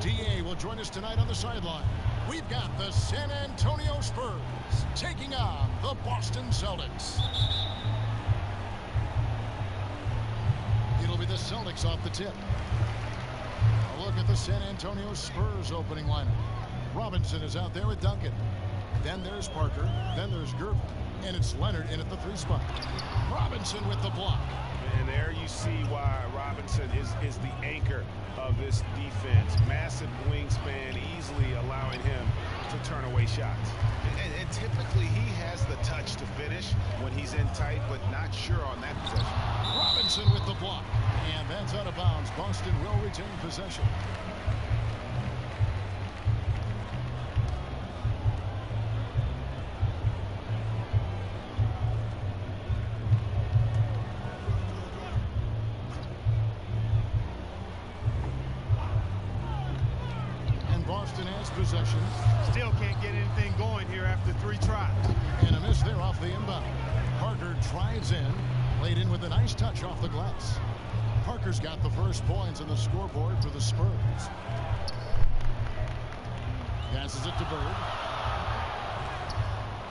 DA will join us tonight on the sideline. We've got the San Antonio Spurs taking on the Boston Celtics. It'll be the Celtics off the tip. A look at the San Antonio Spurs opening lineup. Robinson is out there with Duncan. Then there's Parker. Then there's Gervin. And it's Leonard in at the 3 spot. Robinson with the block. And there you see why Robinson is the anchor of this defense. Massive wingspan, easily allowing him to turn away shots. And typically he has the touch to finish when he's in tight, but not sure on that possession. Robinson with the block. And that's out of bounds. Boston will retain possession. Boston has possession. Still can't get anything going here after 3 tries. And a miss there off the inbound. Parker tries in. Laid in with a nice touch off the glass. Parker's got the first points on the scoreboard for the Spurs. Passes it to Bird.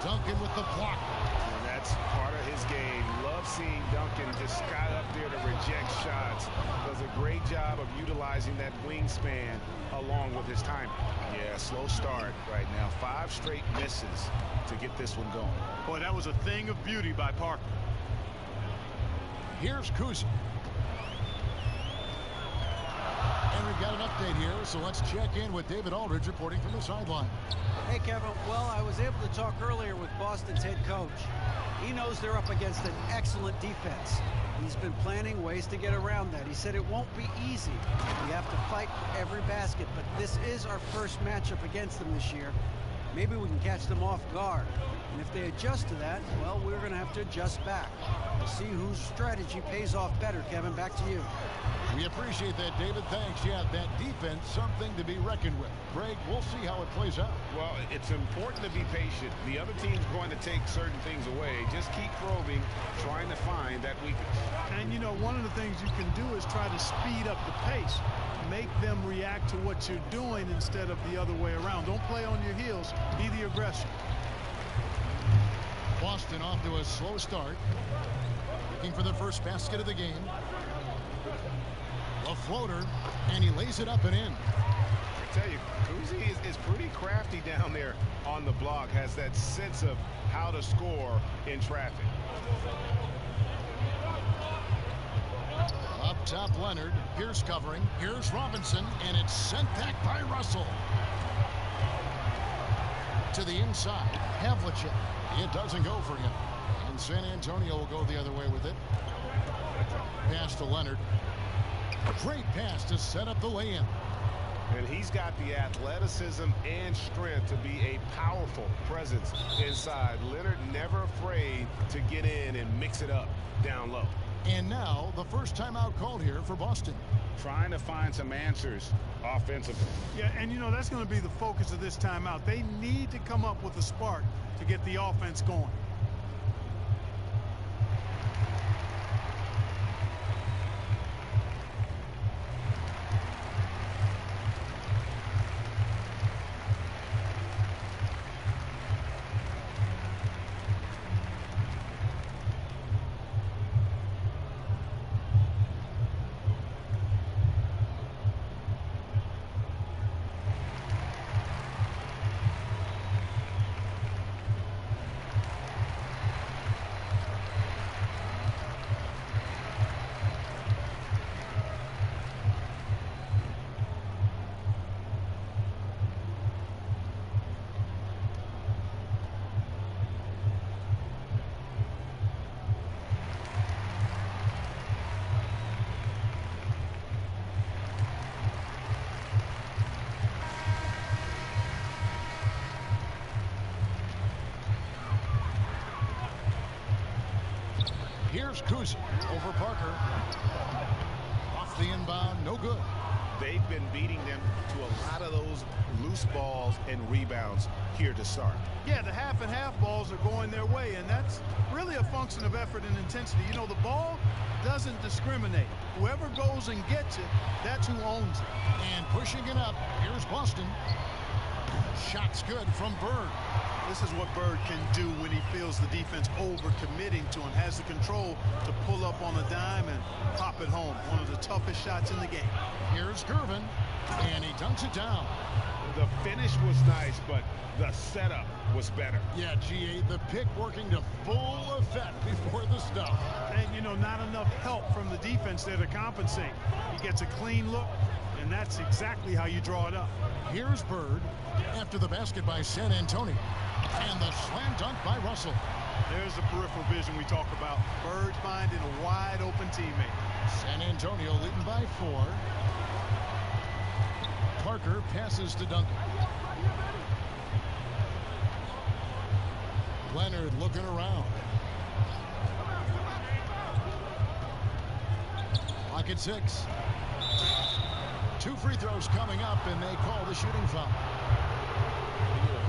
Duncan with the block. And that's part of his game. Love seeing Duncan just sky up there to reject shots. Does a great job of utilizing that wingspan along with his timing. Yeah, slow start right now. 5 straight misses to get this one going. Boy, that was a thing of beauty by Parker. Here's Kuzma. And we've got an update here, so let's check in with David Aldridge reporting from the sideline. Hey, Kevin. Well, I was able to talk earlier with Boston's head coach. He knows they're up against an excellent defense. He's been planning ways to get around that. He said it won't be easy. We have to fight for every basket, but this is our first matchup against them this year. Maybe we can catch them off guard. And if they adjust to that, well, we're going to have to adjust back. We'll see whose strategy pays off better, Kevin. Back to you. We appreciate that, David. Thanks. Yeah, that defense, something to be reckoned with. Greg, we'll see how it plays out. Well, it's important to be patient. The other team's going to take certain things away. Just keep probing, trying to find that weakness. And, you know, one of the things you can do is try to speed up the pace. Make them react to what you're doing instead of the other way around. Don't play on your heels. Be the aggressor. Boston off to a slow start. Looking for the first basket of the game. A floater, and he lays it up and in. I tell you, Kuzi is pretty crafty down there on the block. Has that sense of how to score in traffic. Up top, Leonard. Here's covering. Here's Robinson, and it's sent back by Russell. To the inside, Havlicek. It doesn't go for him. And San Antonio will go the other way with it. Pass to Leonard. Great pass to set up the lay-in. And he's got the athleticism and strength to be a powerful presence inside. Leonard never afraid to get in and mix it up down low. And now the first timeout called here for Boston. Trying to find some answers offensively. Yeah, and you know, that's going to be the focus of this timeout. They need to come up with a spark to get the offense going. Here's Kuzma over Parker. Off the inbound, no good. They've been beating them to a lot of those loose loose balls and rebounds here to start. Yeah, the half and half balls are going their way, and that's really a function of effort and intensity. You know, the ball doesn't discriminate. Whoever goes and gets it, that's who owns it. And pushing it up, here's Boston. Shot's good from Bird. This is what Bird can do when he feels the defense over-committing to him. Has the control to pull up on a dime and pop it home. One of the toughest shots in the game. Here's Gervin, and he dunks it down. The finish was nice, but the setup was better. Yeah, GA, the pick working to full effect before the stuff. And, you know, not enough help from the defense there to compensate. He gets a clean look, and that's exactly how you draw it up. Here's Bird after the basket by San Antonio. And the slam dunk by Russell. There's the peripheral vision we talk about. Bird finding a wide open teammate. San Antonio leading by 4. Parker passes to Duncan. Leonard looking around. Clock at 6. 2 free throws coming up, and they call the shooting foul.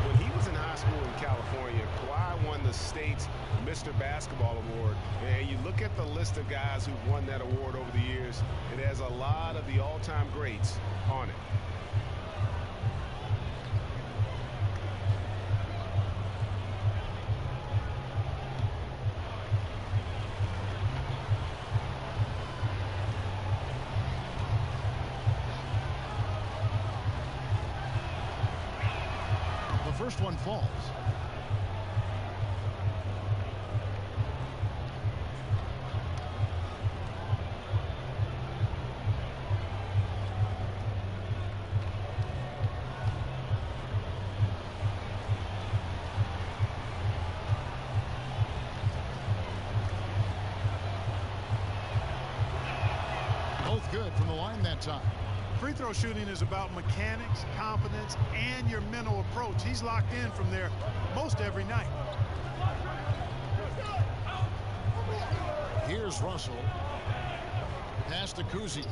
When he was in high school in California, Kawhi won the state's Mr. Basketball Award. And you look at the list of guys who've won that award over the years, it has a lot of the all-time greats on it. First one falls. Both good from the line that time. Free throw shooting is about mechanics, confidence, and your mental approach. He's locked in from there most every night. Here's Russell. Pass to Kuzi.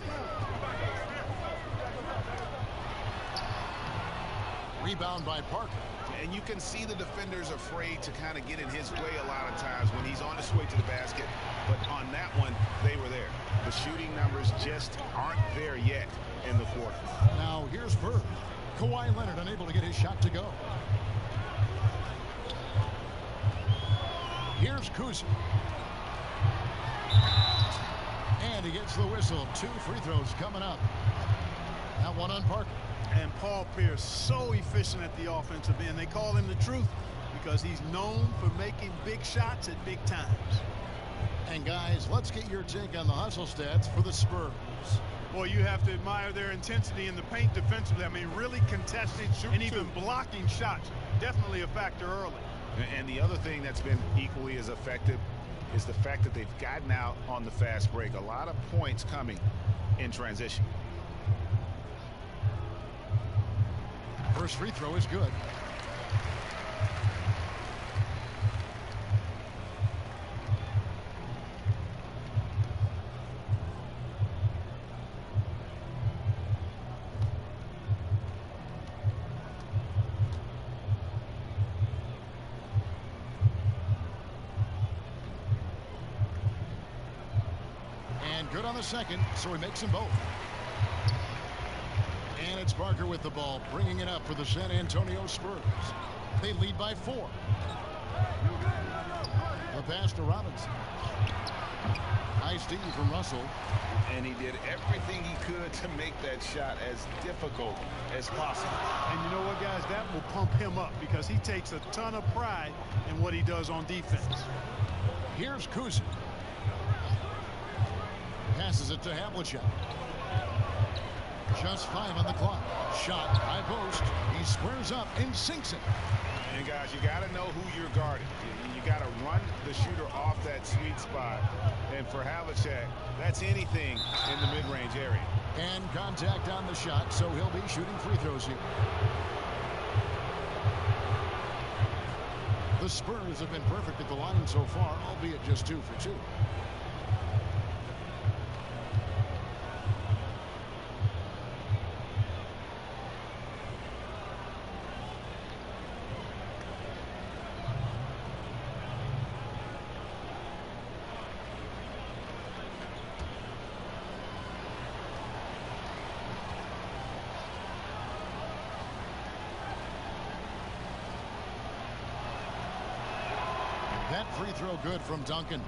Rebound by Parker. And you can see the defenders afraid to kind of get in his way a lot of times when he's on his way to the basket. But on that one, they were there. The shooting numbers just aren't there yet in the fourth. Now here's Bird. Kawhi Leonard unable to get his shot to go. Here's Kuzi. And he gets the whistle. 2 free throws coming up. That one on Parker. And Paul Pierce, so efficient at the offensive end. They call him the truth because he's known for making big shots at big times. And guys, let's get your take on the hustle stats for the Spurs. Well, you have to admire their intensity in the paint defensively. I mean, really contesting and even blocking shots. Definitely a factor early. And the other thing that's been equally as effective is the fact that they've gotten out on the fast break. A lot of points coming in transition. First free throw is good. And good on the second, so he makes them both. And it's Parker with the ball, bringing it up for the San Antonio Spurs. They lead by 4. The pass to Robinson. Nice D from Russell. And he did everything he could to make that shot as difficult as possible. And you know what, guys? That will pump him up because he takes a ton of pride in what he does on defense. Here's Kuzi. Passes it to Havlicek. Just 5 on the clock. Shot, high post. He squares up and sinks it. And guys, you got to know who you're guarding. You got to run the shooter off that sweet spot. And for Havlicek, that's anything in the mid-range area. And contact on the shot, so he'll be shooting free throws here. The Spurs have been perfect at the line so far, albeit just 2 for 2. That free throw good from Duncan.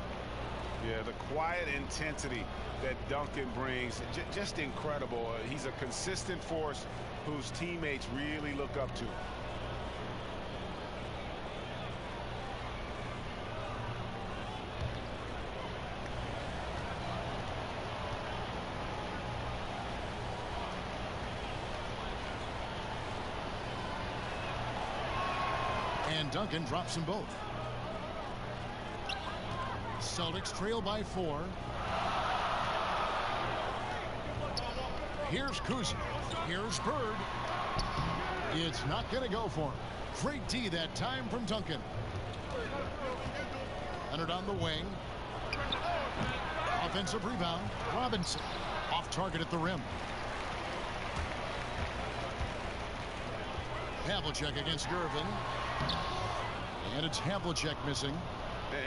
Yeah, the quiet intensity that Duncan brings, just incredible. He's a consistent force whose teammates really look up to. And Duncan drops them both. Celtics trail by 4. Here's Kuzi. Here's Bird. It's not going to go for him. Great D that time from Duncan. Leonard on the wing. Offensive rebound. Robinson. Off target at the rim. Havlicek against Gervin. And it's Havlicek missing.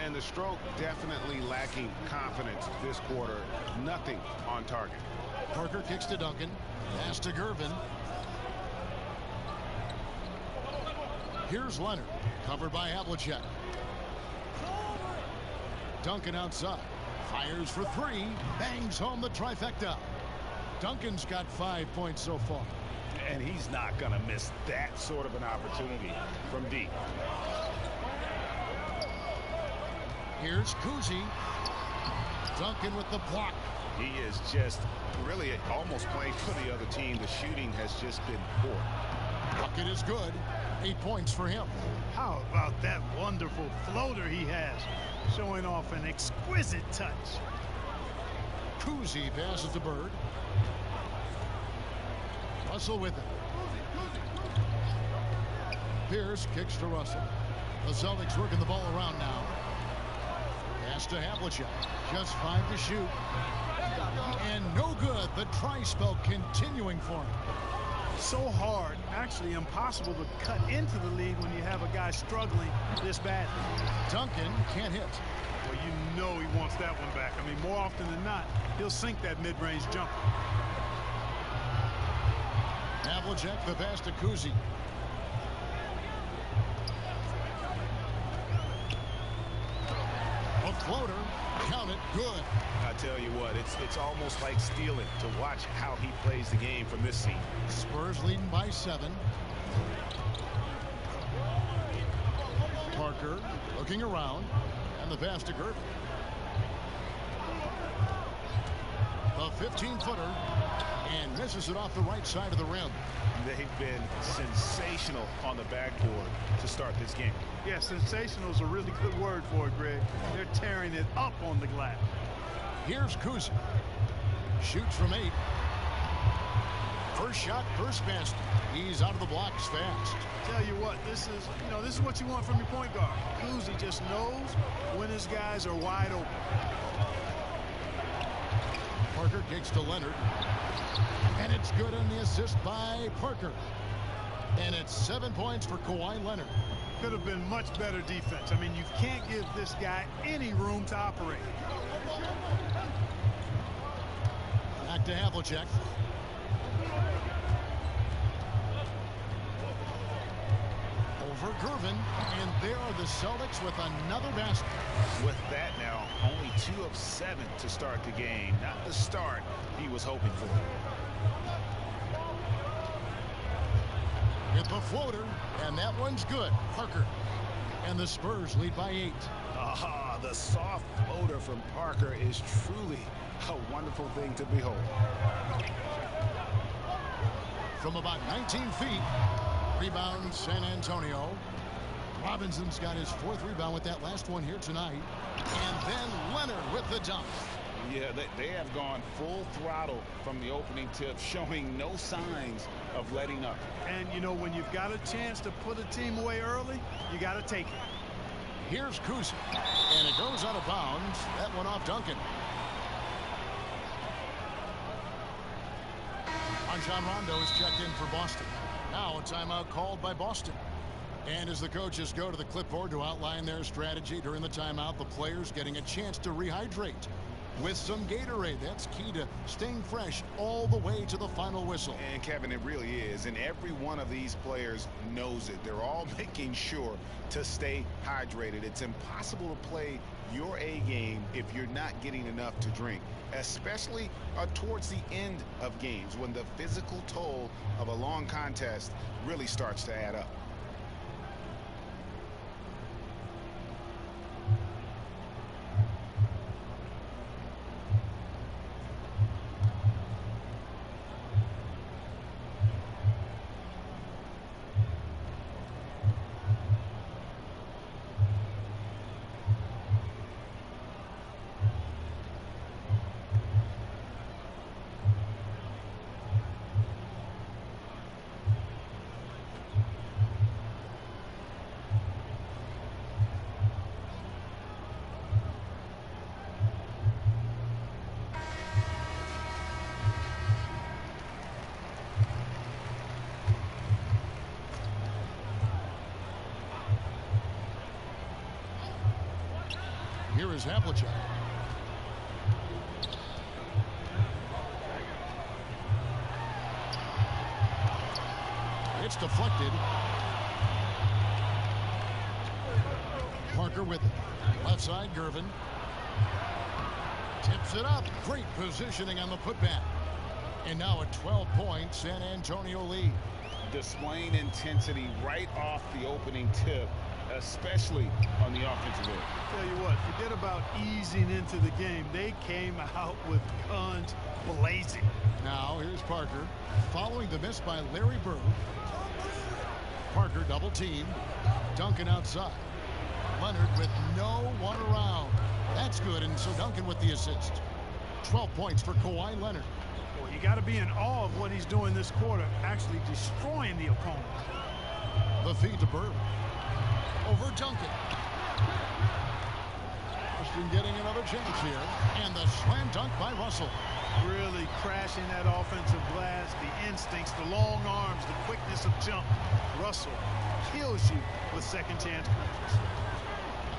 And the stroke definitely lacking confidence this quarter. Nothing on target. Parker kicks to Duncan. Pass to Gervin. Here's Leonard. Covered by Havlicek. Duncan outside. Fires for 3. Bangs home the trifecta. Duncan's got 5 points so far. And he's not going to miss that sort of an opportunity from deep. Here's Kuzi. Duncan with the block. He is just really almost playing for the other team. The shooting has just been poor. Bucket is good. 8 points for him. How about that wonderful floater he has, showing off an exquisite touch. Kuzi passes to Bird. Russell with it. Pierce kicks to Russell. The Celtics working the ball around now. Pass to Havlicek. Just 5 to shoot. And no good. The try spell continuing for him. So hard, actually impossible to cut into the lead when you have a guy struggling this badly. Duncan can't hit. Well, you know he wants that one back. I mean, more often than not, he'll sink that mid-range jumper. Havlicek, the pass to Kuzi. A floater. Count it. Good. I tell you what, it's almost like stealing to watch how he plays the game from this seat. Spurs leading by 7. Parker looking around. And the pass to Gervin. The 15-footer. And misses it off the right side of the rim. They've been sensational on the backboard to start this game. Yeah, sensational is a really good word for it, Greg. They're tearing it up on the glass. Here's Kuzi. Shoots from 8. First shot, first basket. He's out of the blocks fast. Tell you what, this is what you want from your point guard. Kuzi just knows when his guys are wide open. Parker kicks to Leonard. And it's good on the assist by Parker. And it's 7 points for Kawhi Leonard. Could have been much better defense. I mean, you can't give this guy any room to operate. Back to Havlicek. Over Gervin. And there are the Celtics with another basket. With that now, only 2 of 7 to start the game. Not the start he was hoping for. Hit the floater, and that one's good. Parker. And the Spurs lead by 8. Ah, the soft floater from Parker is truly a wonderful thing to behold. From about 19 feet, rebound San Antonio. Robinson's got his 4th rebound with that last one here tonight. And then Leonard with the dunk. Yeah, they have gone full throttle from the opening tip, showing no signs of letting up. And, you know, when you've got a chance to put a team away early, you got to take it. Here's Kuzi. And it goes out of bounds. That one off Duncan. Rajon Rondo is checked in for Boston. Now a timeout called by Boston. And as the coaches go to the clipboard to outline their strategy during the timeout, the players getting a chance to rehydrate. with some Gatorade. That's key to staying fresh all the way to the final whistle. And Kevin, it really is. And every one of these players knows it. They're all making sure to stay hydrated. It's impossible to play your A game if you're not getting enough to drink, especially towards the end of games when the physical toll of a long contest really starts to add up. Here is Havlicek. It's deflected. Parker with it. Left side, Gervin. Tips it up. Great positioning on the putback. And now a 12-point San Antonio lead. Displaying intensity right off the opening tip, especially on the offensive end. Tell you what, forget about easing into the game. They came out with guns blazing. Now here's Parker. Following the miss by Larry Bird. Parker double team. Duncan outside. Leonard with no one around. That's good, and so Duncan with the assist. 12 points for Kawhi Leonard. Well, you got to be in awe of what he's doing this quarter, actually destroying the opponent. The feed to Bird. Over Duncan. Boston getting another chance here. And the slam dunk by Russell. Really crashing that offensive glass, the instincts, the long arms, the quickness of jump. Russell kills you with second chance points.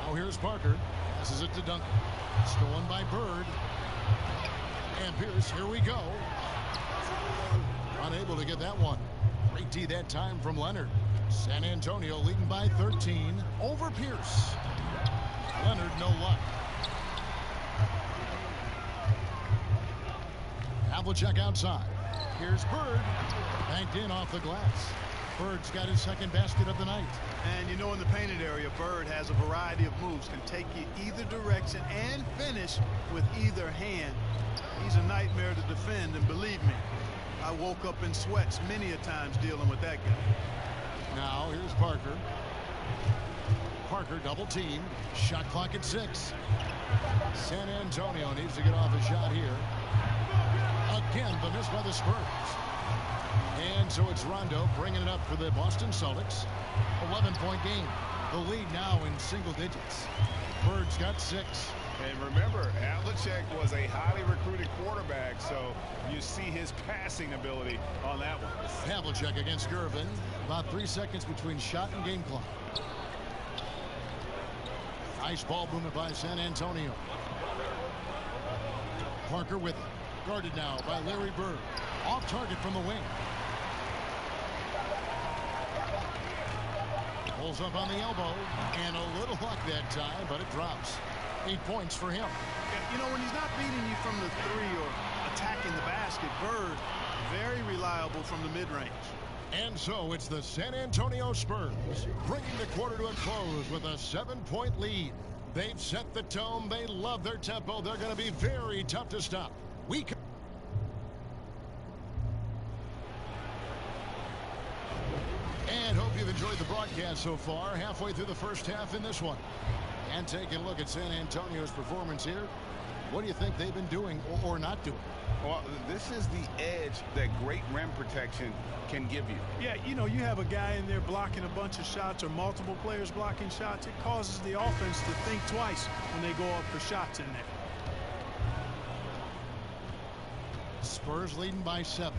Now here's Parker. Passes it to Duncan. Stolen by Bird. And Pierce, here we go. Unable to get that one. Great D that time from Leonard. San Antonio leading by 13 over Pierce. Leonard, no luck. Havlicek outside. Here's Bird. Banked in off the glass. Bird's got his second basket of the night. And you know, in the painted area, Bird has a variety of moves. Can take you either direction and finish with either hand. He's a nightmare to defend, and believe me, I woke up in sweats many a times dealing with that guy. Now here's Parker. Parker double team. Shot clock at 6. San Antonio needs to get off a shot here. Again, the miss by the Spurs. And so it's Rondo bringing it up for the Boston Celtics. 11-point game. The lead now in single digits. Bird's got 6. And remember, Havlicek was a highly recruited quarterback, so you see his passing ability on that one. Havlicek against Gervin. About 3 seconds between shot and game clock. Nice ball movement by San Antonio. Parker with it. Guarded now by Larry Bird. Off target from the wing. Pulls up on the elbow. And a little luck that time, but it drops. 8 points for him. You know, when he's not beating you from the 3 or attacking the basket, Bird, very reliable from the mid-range. And so it's the San Antonio Spurs bringing the quarter to a close with a 7-point lead. They've set the tone. They love their tempo. They're going to be very tough to stop. And hope you've enjoyed the broadcast so far. Halfway through the first half in this one. And taking a look at San Antonio's performance here. What do you think they've been doing or not doing? Well, this is the edge that great rim protection can give you. Yeah, you know, you have a guy in there blocking a bunch of shots or multiple players blocking shots. It causes the offense to think twice when they go up for shots in there. Spurs leading by 7.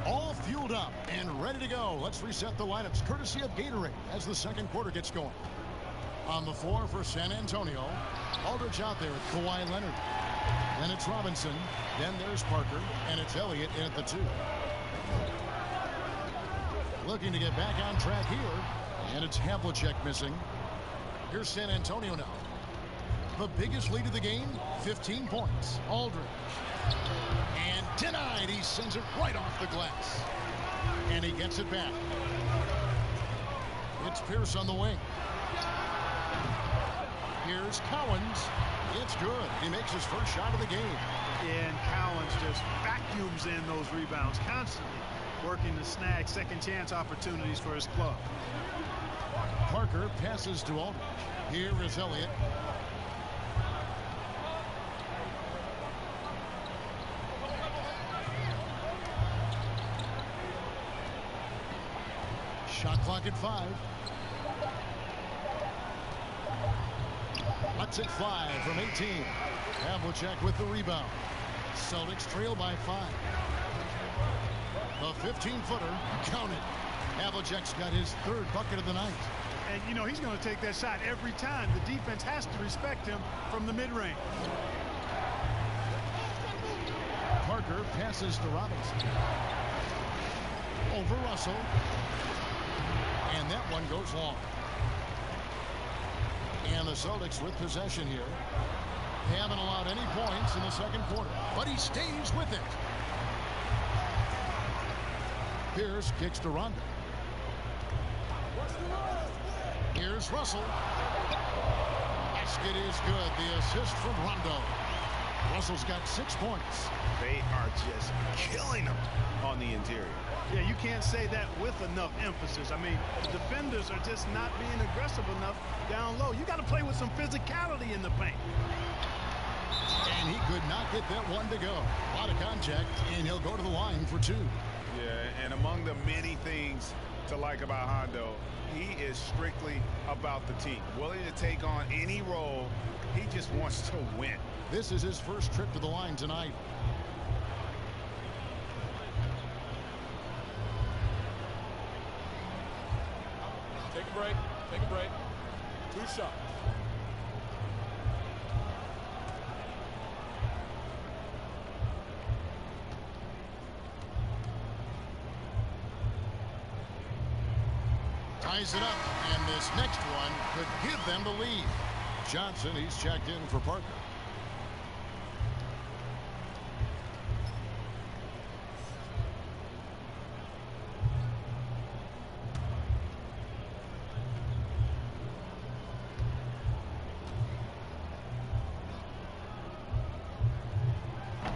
All fueled up and ready to go. Let's reset the lineups courtesy of Gatorade as the second quarter gets going. On the floor for San Antonio, Aldridge out there with Kawhi Leonard. And it's Robinson. Then there's Parker. And it's Elliott in at the 2. Looking to get back on track here. And it's Havlicek missing. Here's San Antonio now. The biggest lead of the game, 15 points. Aldridge. And denied. He sends it right off the glass. And he gets it back. It's Pierce on the wing. Here's Cowens. It's good. He makes his first shot of the game. And Cowens just vacuums in those rebounds, constantly working to snag second chance opportunities for his club. Parker passes to Aldridge. Here is Elliott. Shot clock at 5. Let's it fly from 18. Havlicek with the rebound. Celtics trail by 5. The 15-footer counted. Havlicek's got his 3rd bucket of the night. And, you know, he's going to take that shot every time. The defense has to respect him from the mid-range. Parker passes to Robinson. Over Russell. And that one goes long. And the Celtics with possession here. They haven't allowed any points in the second quarter, but he stays with it. Pierce kicks to Rondo. Here's Russell. Basket is good. The assist from Rondo. Russell's got 6 points. They are just killing them on the interior. Yeah, you can't say that with enough emphasis. I mean, the defenders are just not being aggressive enough down low. You got to play with some physicality in the paint. And he could not get that one to go. A lot of contact, and he'll go to the line for 2. Yeah, and among the many things to like about Hondo, he is strictly about the team. Willing to take on any role. He just wants to win. This is his first trip to the line tonight. Take a break. Take a break. 2 shots. Ties it up, and this next one could give them the lead. Johnson, he's checked in for Parker.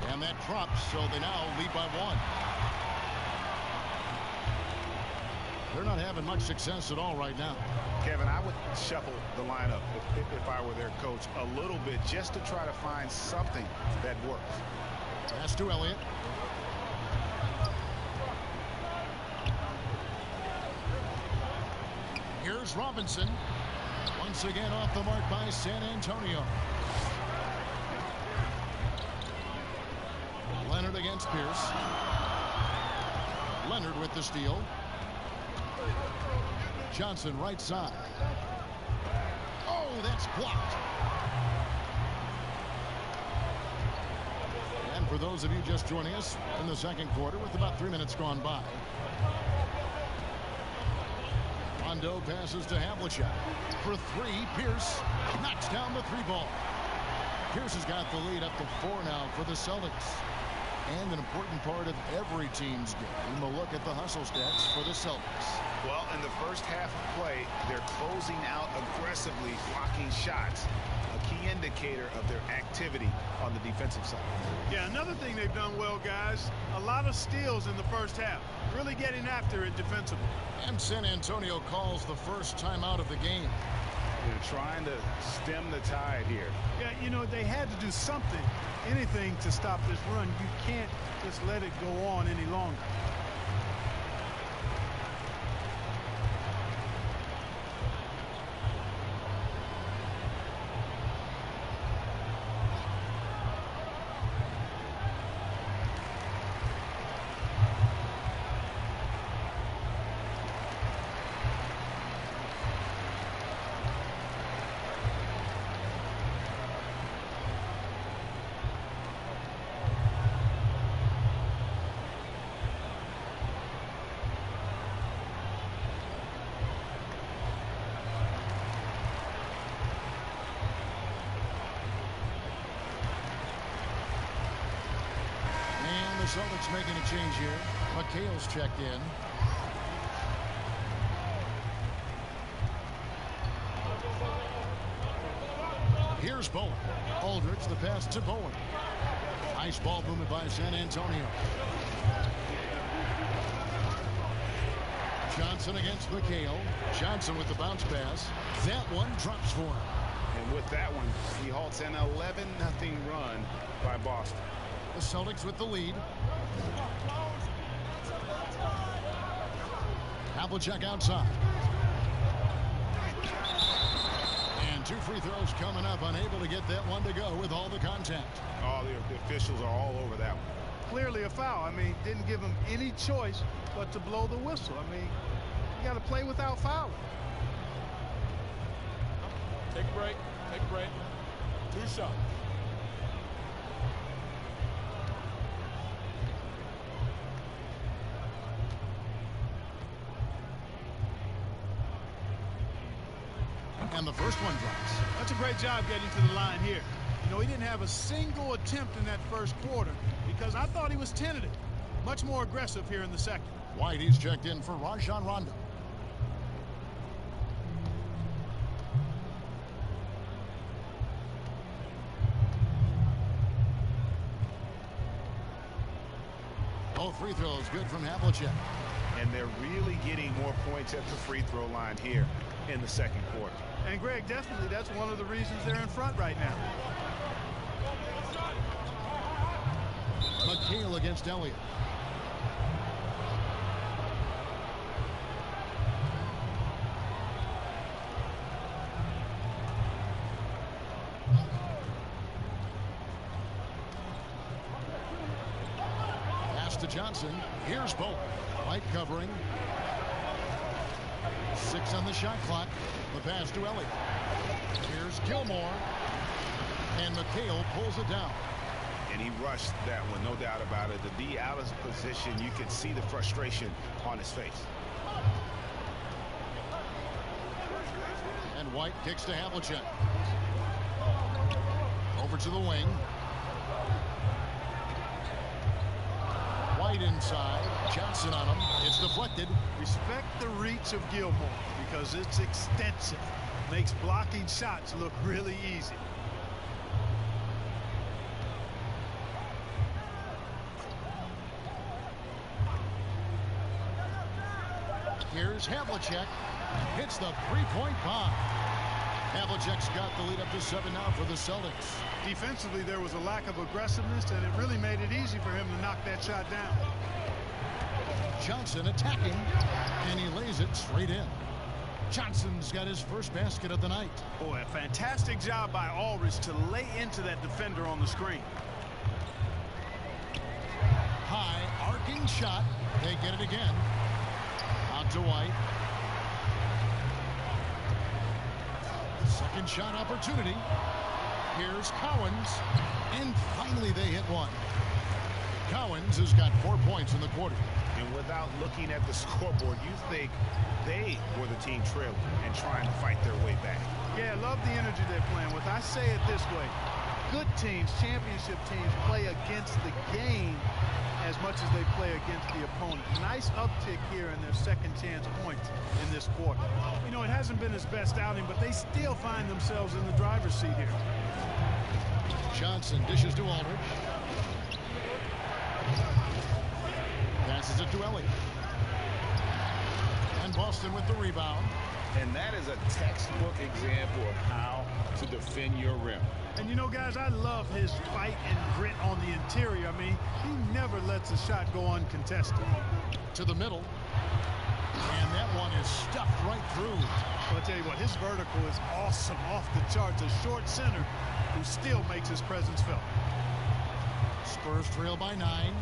And that drops, so they now lead by 1. They're not having much success at all right now. Kevin, I would shuffle the lineup if I were their coach a little bit just to try to find something that works. Pass to Elliott. Here's Robinson. Once again off the mark by San Antonio. Leonard against Pierce. Leonard with the steal. Johnson right side. Oh, that's blocked. And for those of you just joining us in the second quarter with about 3 minutes gone by. Rondo passes to Havlicek. For 3, Pierce knocks down the 3 ball. Pierce has got the lead up to 4 now for the Celtics. And an important part of every team's game, a look at the hustle stats for the Celtics. Well, in the first half of play, they're closing out aggressively, blocking shots, a key indicator of their activity on the defensive side. Yeah, another thing they've done well, guys, a lot of steals in the first half, really getting after it defensively. And San Antonio calls the first timeout of the game. They're trying to stem the tide here. Yeah, you know, they had to do something, anything to stop this run. You can't just let it go on any longer. Celtics making a change here. McHale's checked in. Here's Bowen. Aldridge, the pass to Bowen. Nice ball movement by San Antonio. Johnson against McHale. Johnson with the bounce pass. That one drops for him. And with that one, he halts an 11-0 run by Boston. The Celtics with the lead. Havlicek outside. And 2 free throws coming up. Unable to get that one to go with all the contact. Oh, the officials are all over that one. Clearly a foul. I mean, didn't give him any choice but to blow the whistle. I mean, you got to play without fouling. Take a break. Take a break. 2 shots. And the first one drops. That's a great job getting to the line here. You know, he didn't have a single attempt in that first quarter because I thought he was tentative. Much more aggressive here in the second. White, he's checked in for Rajon Rondo. Both free throws good from Havlicek. And they're really getting more points at the free throw line here in the second quarter. And Greg, definitely that's one of the reasons they're in front right now. McHale against Elliott. Pass to Johnson. Here's Bowen. White covering. 6 on the shot clock. The pass to Elliott. Here's Gilmore. And McHale pulls it down. And he rushed that one, no doubt about it. The D out of position, you can see the frustration on his face. And White kicks to Havlicek. Over to the wing. White inside. Johnson on him. It's deflected. Respect the reach of Gilmore because it's extensive. Makes blocking shots look really easy. Here's Havlicek. Hits the three-point bomb. Havlicek's got the lead up to 7 now for the Celtics. Defensively, there was a lack of aggressiveness, and it really made it easy for him to knock that shot down. Johnson attacking, and he lays it straight in. Johnson's got his first basket of the night. Boy, a fantastic job by Aldridge to lay into that defender on the screen. High, arcing shot. They get it again. Out to White. Second shot opportunity. Here's Cowens. And finally they hit one. Cowens has got 4 points in the quarter. And without looking at the scoreboard, you think they were the team trailing and trying to fight their way back. Yeah, I love the energy they're playing with. I say it this way. Good teams, championship teams, play against the game as much as they play against the opponent. Nice uptick here in their second chance points in this quarter. You know, it hasn't been his best outing, but they still find themselves in the driver's seat here. Johnson dishes to Aldridge. Passes it to Elliott. And Boston with the rebound. And that is a textbook example of how to defend your rim. And you know, guys, I love his fight and grit on the interior. I mean, he never lets a shot go uncontested. To the middle. And that one is stuffed right through. Well, I'll tell you what, his vertical is awesome, off the charts. A short center who still makes his presence felt. Spurs trail by 9.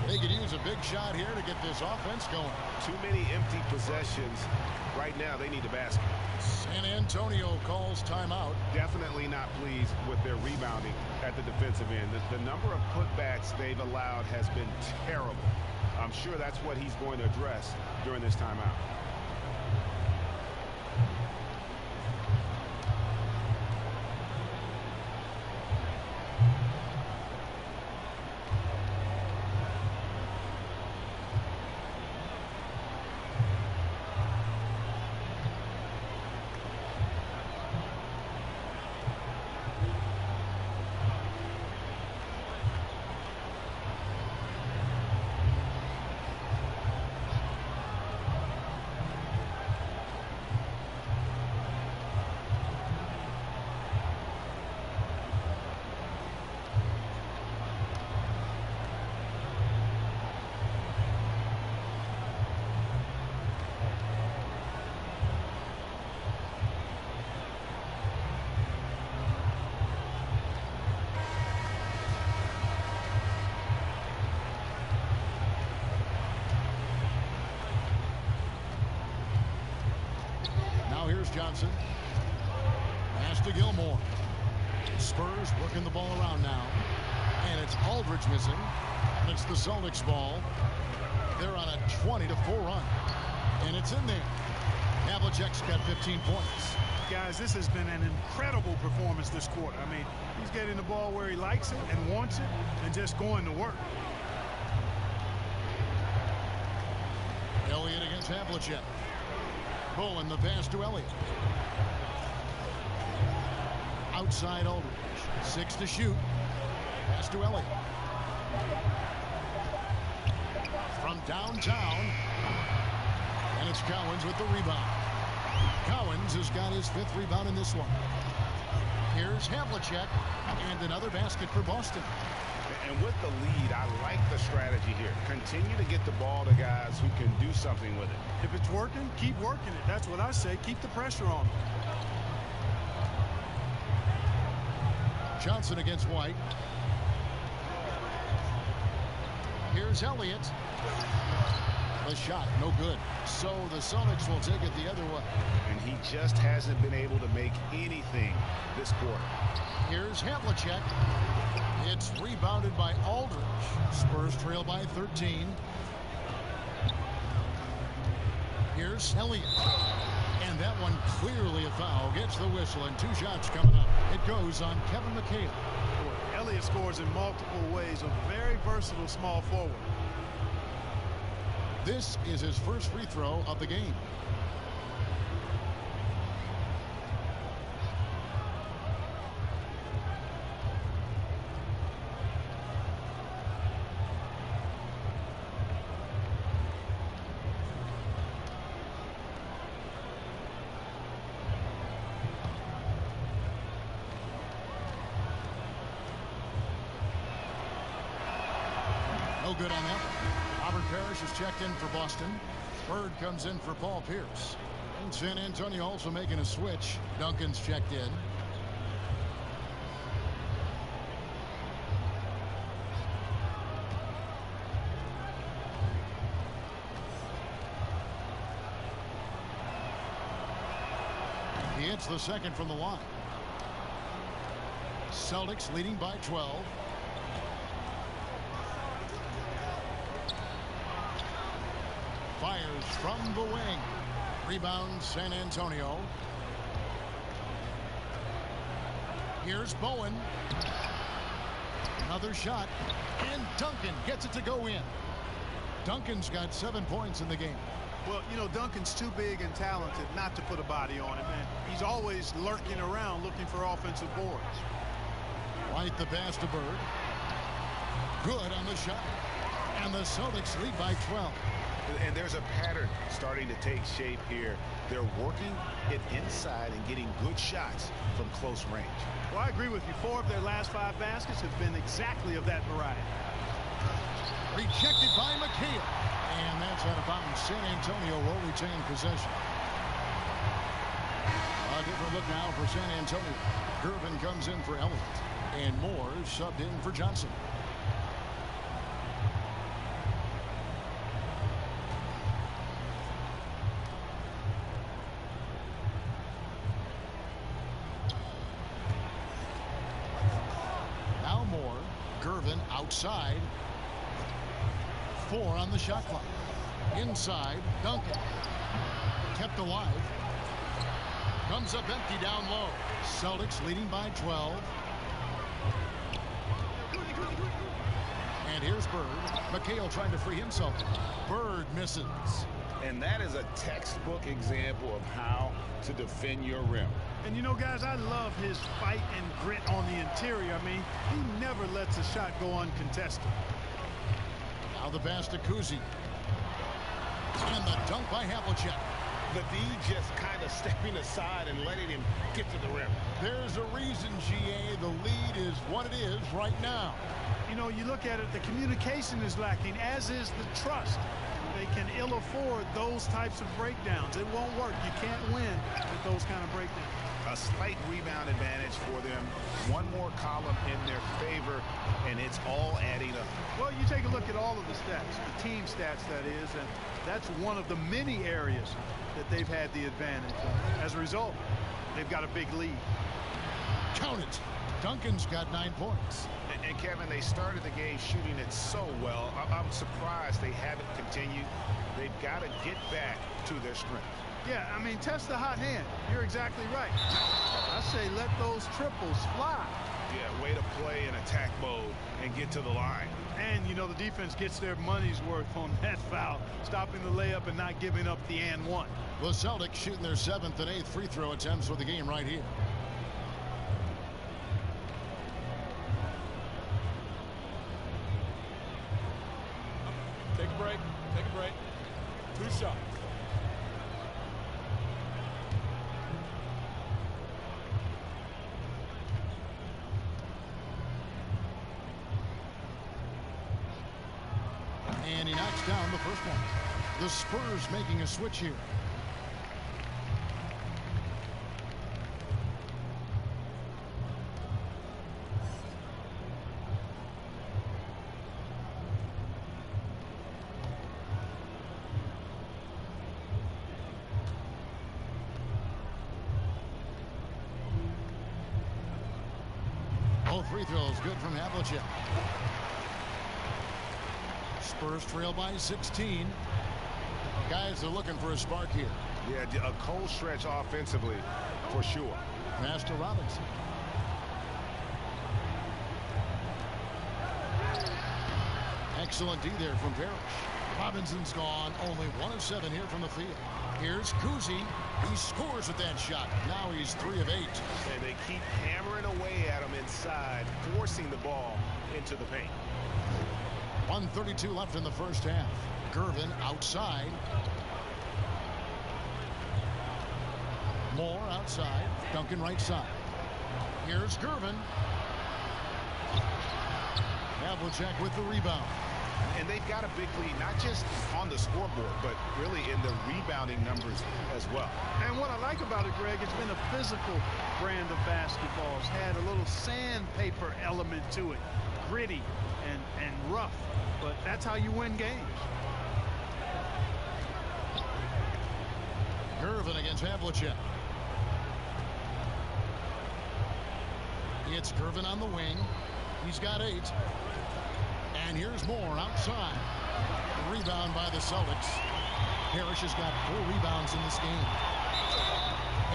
They could use a big shot here to get this offense going. Too many empty possessions. Right now, they need a basket. San Antonio calls timeout. Definitely not pleased with their rebounding at the defensive end. The number of putbacks they've allowed has been terrible. I'm sure that's what he's going to address during this timeout. Now here's Johnson. Pass to Gilmore. Spurs working the ball around now. And it's Aldridge missing. And it's the Celtics ball. They're on a 20-4 run. And it's in there. Havlicek's got 15 points. Guys, this has been an incredible performance this quarter. I mean, he's getting the ball where he likes it and wants it and just going to work. Elliott against Havlicek. Bowen the pass to Elliott. Outside Aldridge. 6 to shoot. Pass to Elliott. From downtown. And it's Cowens with the rebound. Cowens has got his 5th rebound in this one. Here's Havlicek. And another basket for Boston. And with the lead, I like the strategy here. Continue to get the ball to guys who can do something with it. If it's working, keep working it. That's what I say. Keep the pressure on them. Johnson against White. Here's Elliott. The shot, no good. So the Celtics will take it the other way. And he just hasn't been able to make anything this quarter. Here's Havlicek. It's rebounded by Aldridge. Spurs trail by 13. Here's Elliott. And that one clearly a foul. Gets the whistle and 2 shots coming up. It goes on Kevin McHale. Elliott scores in multiple ways. A very versatile small forward. This is his first free throw of the game. No good on that. Robert Parrish is checked in for Boston. Bird comes in for Paul Pierce. And San Antonio also making a switch. Duncan's checked in. He hits the second from the line. Celtics leading by 12. Fires from the wing. Rebound San Antonio. Here's Bowen. Another shot. And Duncan gets it to go in. Duncan's got 7 points in the game. Well, you know, Duncan's too big and talented not to put a body on him. And he's always lurking around looking for offensive boards. White the pass to Bird. Good on the shot. And the Celtics lead by 12. And there's a pattern starting to take shape here. They're working it inside and getting good shots from close range. Well, I agree with you. 4 of their last 5 baskets have been exactly of that variety. Rejected by McHale. And that's out of bounds. San Antonio will retain possession. A different look now for San Antonio. Gervin comes in for Elliott. And Moore subbed in for Johnson. Gervin outside. 4 on the shot clock. Inside, Duncan. Kept alive. Comes up empty down low. Celtics leading by 12. And here's Bird. McHale trying to free himself. Bird misses. And that is a textbook example of how to defend your rim. And you know, guys, I love his fight and grit on the interior. I mean, he never lets a shot go uncontested. Now the pass to Kuzi. And the dunk by Havlicek. The D just kind of stepping aside and letting him get to the rim. There's a reason, GA, the lead is what it is right now. You know, you look at it, the communication is lacking, as is the trust. They can ill afford those types of breakdowns. It won't work. You can't win with those kind of breakdowns. A slight rebound advantage for them. One more column in their favor, and it's all adding up. Well, you take a look at all of the stats, the team stats, that is, and that's one of the many areas that they've had the advantage. As a result, they've got a big lead. Count it. Duncan's got 9 points. And Kevin, they started the game shooting it so well. I'm surprised they haven't continued. They've got to get back to their strength. Yeah, I mean, test the hot hand. You're exactly right. I say let those triples fly. Yeah, way to play in attack mode and get to the line. And, you know, the defense gets their money's worth on that foul, stopping the layup and not giving up the and one. The Celtics shooting their 7th and 8th free throw attempts for the game right here. Take a break. Take a break. 2 shots. And he knocks down the first one. The Spurs making a switch here. All free throws good from Havlicek. Spurs trail by 16. Guys are looking for a spark here. Yeah, a cold stretch offensively for sure. Pass to Robinson. Excellent D there from Parrish. Robinson's gone. Only 1 of 7 here from the field. Here's Kuzi. He scores with that shot. Now he's 3 of 8. And they keep hammering away at him inside, forcing the ball into the paint. 1:32 left in the first half. Gervin outside. Moore outside. Duncan right side. Here's Gervin. Havlicek with the rebound. And they've got a big lead, not just on the scoreboard, but really in the rebounding numbers as well. And what I like about it, Greg, it's been a physical brand of basketball. It's had a little sandpaper element to it. Gritty and rough. But that's how you win games. Gervin against Havlicek. It's Gervin on the wing. He's got 8. And here's Moore outside. Rebound by the Celtics. Parrish has got 4 rebounds in this game.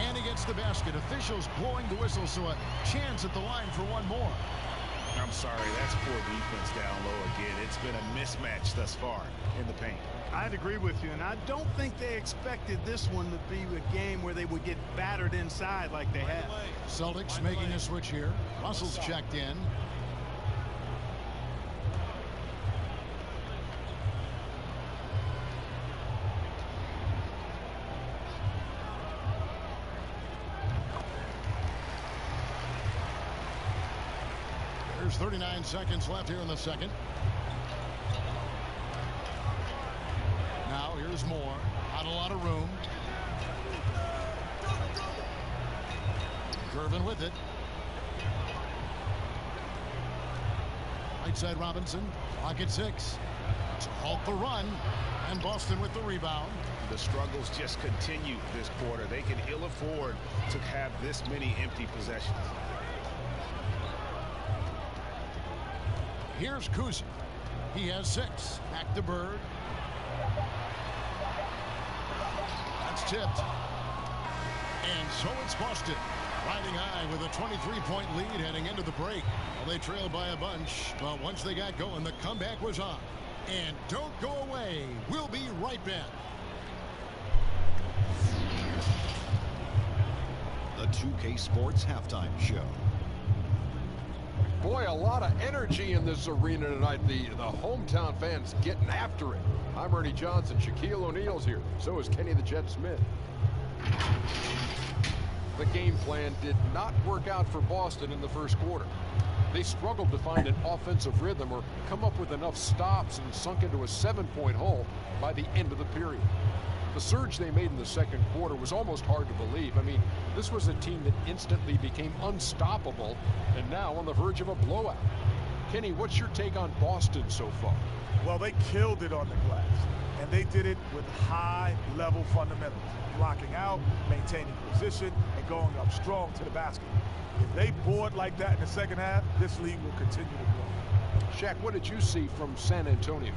And he gets the basket. Officials blowing the whistle, so a chance at the line for one more. I'm sorry, that's poor defense down low again. It's been a mismatch thus far in the paint. I'd agree with you, and I don't think they expected this one to be a game where they would get battered inside like they have. Celtics making a switch here. Russell's checked in. There's 39 seconds left here in the second. Now here's Moore. Not a lot of room. Gervin with it. Right side Robinson. Clock at 6. To halt the run. And Boston with the rebound. The struggles just continue this quarter. They can ill afford to have this many empty possessions. Here's Kuzi. He has 6. Back to Bird. That's tipped. And so it's Boston. Riding high with a 23-point lead heading into the break. Well, they trailed by a bunch, but once they got going, the comeback was on. And don't go away. We'll be right back. The 2K Sports Halftime Show. Boy, a lot of energy in this arena tonight. The hometown fans getting after it. I'm Ernie Johnson. Shaquille O'Neal's here. So is Kenny the Jet Smith. The game plan did not work out for Boston in the first quarter. They struggled to find an offensive rhythm or come up with enough stops and sunk into a 7-point hole by the end of the period. The surge they made in the second quarter was almost hard to believe. I mean, this was a team that instantly became unstoppable and now on the verge of a blowout. Kenny, what's your take on Boston so far? Well, they killed it on the glass, and they did it with high-level fundamentals, blocking out, maintaining position, and going up strong to the basket. If they board like that in the second half, this league will continue to grow. Shaq, what did you see from San Antonio?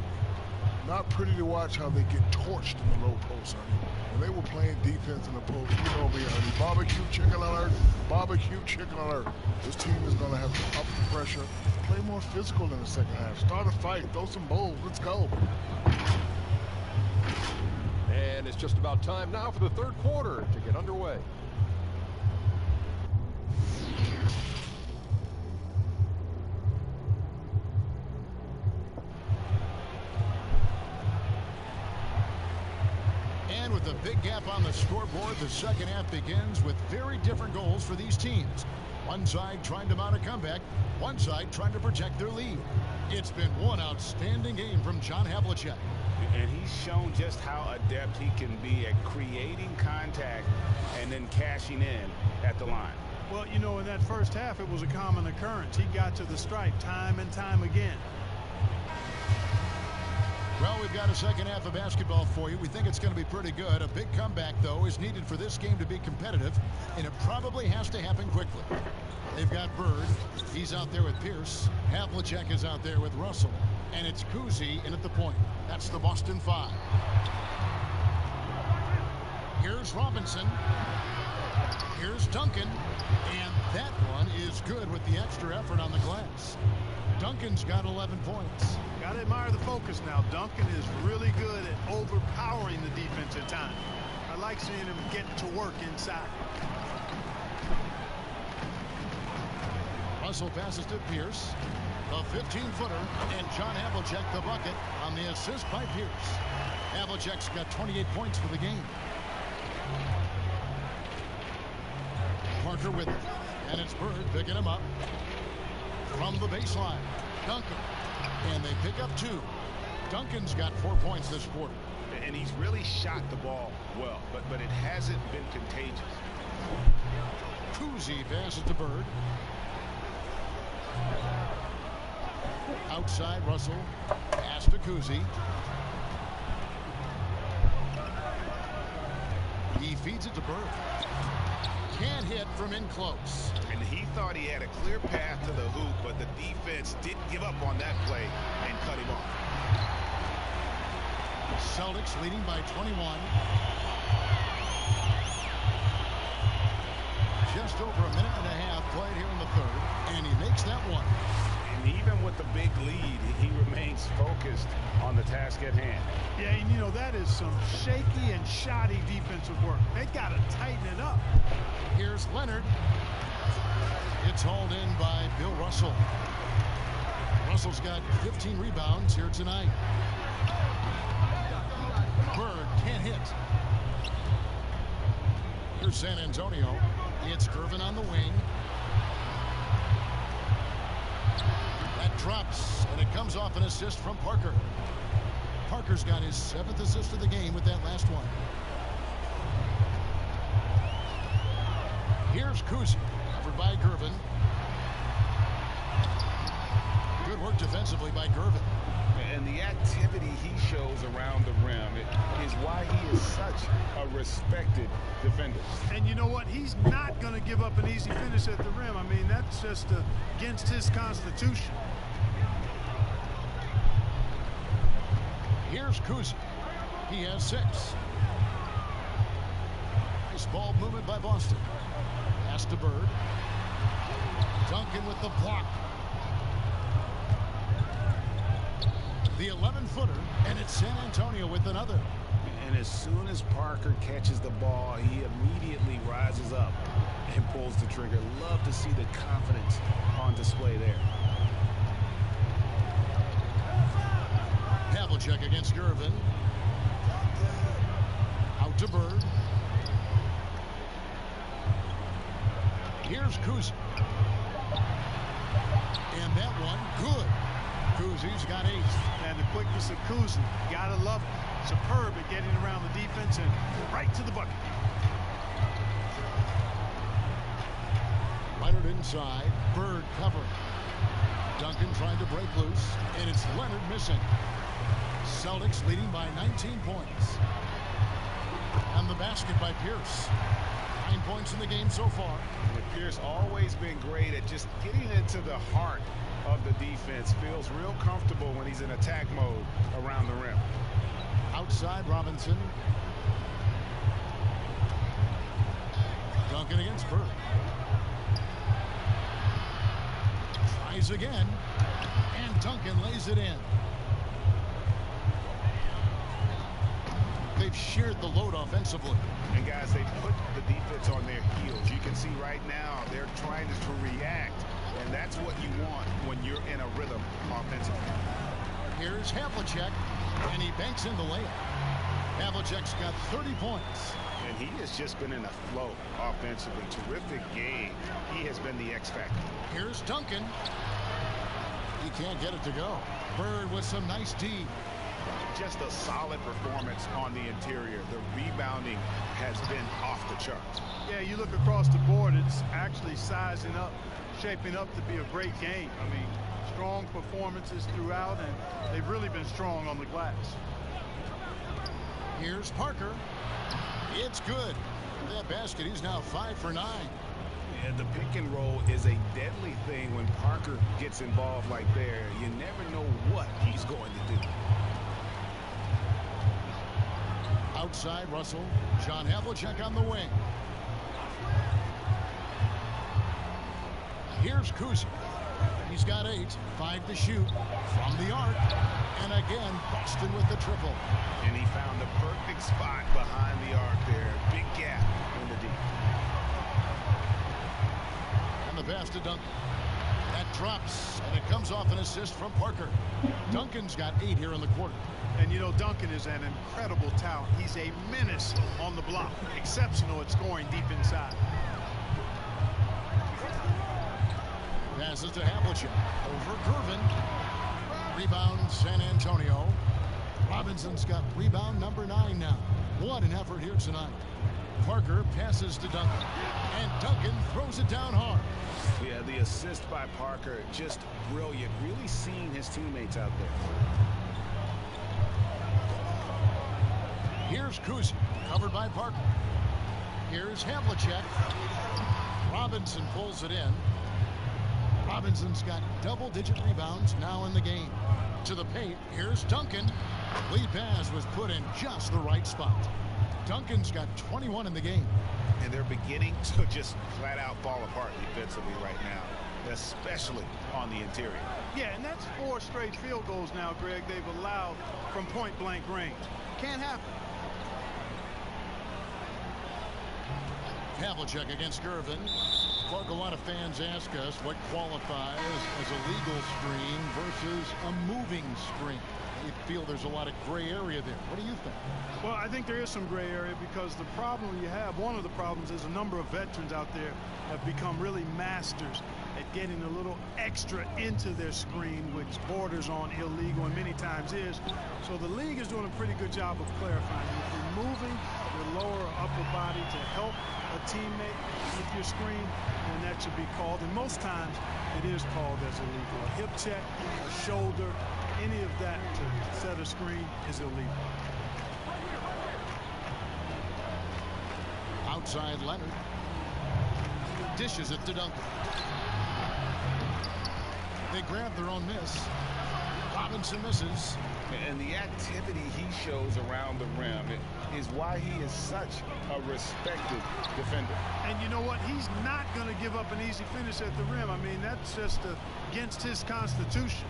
Not pretty to watch how they get torched in the low post, honey. When they were playing defense in the post, you know me, honey. Barbecue chicken alert, barbecue chicken alert. This team is going to have to up the pressure, play more physical in the second half. Start a fight, throw some bowls, let's go. And it's just about time now for the third quarter to get underway. And with a big gap on the scoreboard, the second half begins with very different goals for these teams. One side trying to mount a comeback, one side trying to protect their lead. It's been one outstanding game from John Havlicek. And he's shown just how adept he can be at creating contact and then cashing in at the line. Well, you know, in that first half, it was a common occurrence. He got to the stripe time and time again. Well, we've got a second half of basketball for you. We think it's going to be pretty good. A big comeback, though, is needed for this game to be competitive, and it probably has to happen quickly. They've got Bird. He's out there with Pierce. Havlicek is out there with Russell. And it's Kuzi in at the point. That's the Boston 5. Here's Robinson. Here's Duncan. And that one is good with the extra effort on the glass. Duncan's got 11 points. Got to admire the focus now. Duncan is really good at overpowering the defense at times. I like seeing him get to work inside. Russell passes to Pierce. A 15-footer, and John Havlicek the bucket on the assist by Pierce. Havlicek's got 28 points for the game. Parker with it, and it's Bird picking him up from the baseline. Duncan, and they pick up 2. Duncan's got 4 points this quarter. And he's really shot the ball well, but it hasn't been contagious. Kuzi passes to Bird. Outside, Russell. Pass to Kuzi. He feeds it to Bird. Can't hit from in close. And he thought he had a clear path to the hoop, but the defense didn't give up on that play and cut him off. Celtics leading by 21. Just over a minute and a half played here in the third, and he makes that one. And even with the big lead, he remains focused on the task at hand. Yeah, and you know, that is some shaky and shoddy defensive work. They got to tighten it up. Here's Leonard. It's hauled in by Bill Russell. Russell's got 15 rebounds here tonight. Bird can't hit. Here's San Antonio. It's Irvin on the wing. That drops, and it comes off an assist from Parker. Parker's got his 7th assist of the game with that last one. Here's Kuzi, covered by Gervin. Good work defensively by Gervin. And the activity he shows around the rim is why he is such a respected defender. And you know what? He's not going to give up an easy finish at the rim. I mean, that's just against his constitution. Here's Kuzi. He has 6. Nice ball movement by Boston. Pass to Bird. Duncan with the block. The 11-footer, and it's San Antonio with another. And as soon as Parker catches the ball, he immediately rises up and pulls the trigger. Love to see the confidence on display there. Havlicek against Gervin. Out to Bird. Here's Kuzi. And that one, good. Kuzi's got 8. And the quickness of Kuzi, gotta love it. Superb at getting around the defense and right to the bucket. Leonard inside. Bird covering. Duncan trying to break loose, and it's Leonard missing. Celtics leading by 19 points. And the basket by Pierce. 9 points in the game so far. And Pierce always been great at just getting into the heart of the defense. Feels real comfortable when he's in attack mode around the rim. Outside Robinson. Duncan against Bird. Tries again. And Duncan lays it in. They've shared the load offensively. And guys, they put the defense on their heels. You can see right now they're trying to react. And that's what you want when you're in a rhythm offensively. Here's Havlicek. And he banks in the layup. Havlicek's got 30 points. And he has just been in a flow offensively. Terrific game. He has been the X factor. Here's Duncan. He can't get it to go. Bird with some nice D. Just a solid performance on the interior. The rebounding has been off the charts. Yeah, you look across the board, it's actually sizing up, shaping up to be a great game. I mean, strong performances throughout, and they've really been strong on the glass. Here's Parker. It's good. That basket, he's now 5 for 9. And the pick and roll is a deadly thing when Parker gets involved like there. You never know what he's going to do. Outside Russell. John Havlicek on the wing. Here's Kuzi. He's got 8. 5 to shoot from the arc. And again, Boston with the triple. And he found the perfect spot behind the arc there. Big gap in the deep. And the pass to Duncan. That drops, and it comes off an assist from Parker. Duncan's got 8 here in the quarter. And you know, Duncan is an incredible talent. He's a menace on the block. Exceptional at scoring deep inside. Passes to Havlicek. Over Gervin. Rebound San Antonio. Robinson's got rebound number 9 now. What an effort here tonight. Parker passes to Duncan. And Duncan throws it down hard. Yeah, the assist by Parker, just brilliant. Really seeing his teammates out there. Here's Kuzi, covered by Parker. Here's Havlicek. Robinson pulls it in. Robinson's got double-digit rebounds now in the game. To the paint, here's Duncan. Lead pass was put in just the right spot. Duncan's got 21 in the game. And they're beginning to just flat-out fall apart defensively right now, especially on the interior. Yeah, and that's 4 straight field goals now, Greg, they've allowed from point-blank range. Can't happen. Havlicek against Gervin. Clark, a lot of fans ask us what qualifies as a legal screen versus a moving screen. You feel there's a lot of gray area there. What do you think? Well, I think there is some gray area because the problem you have, one of the problems is a number of veterans out there have become really masters at getting a little extra into their screen, which borders on illegal and many times is. So the league is doing a pretty good job of clarifying. If you're moving your lower or upper body to help a teammate with your screen, then that should be called. And most times it is called as illegal. A hip check, a shoulder, any of that to set a screen is illegal. Outside Leonard. Dishes it to Duncan. They grab their own miss. Robinson misses. And the activity he shows around the rim is why he is such a respected defender. And you know what? He's not going to give up an easy finish at the rim. I mean, that's just against his constitution.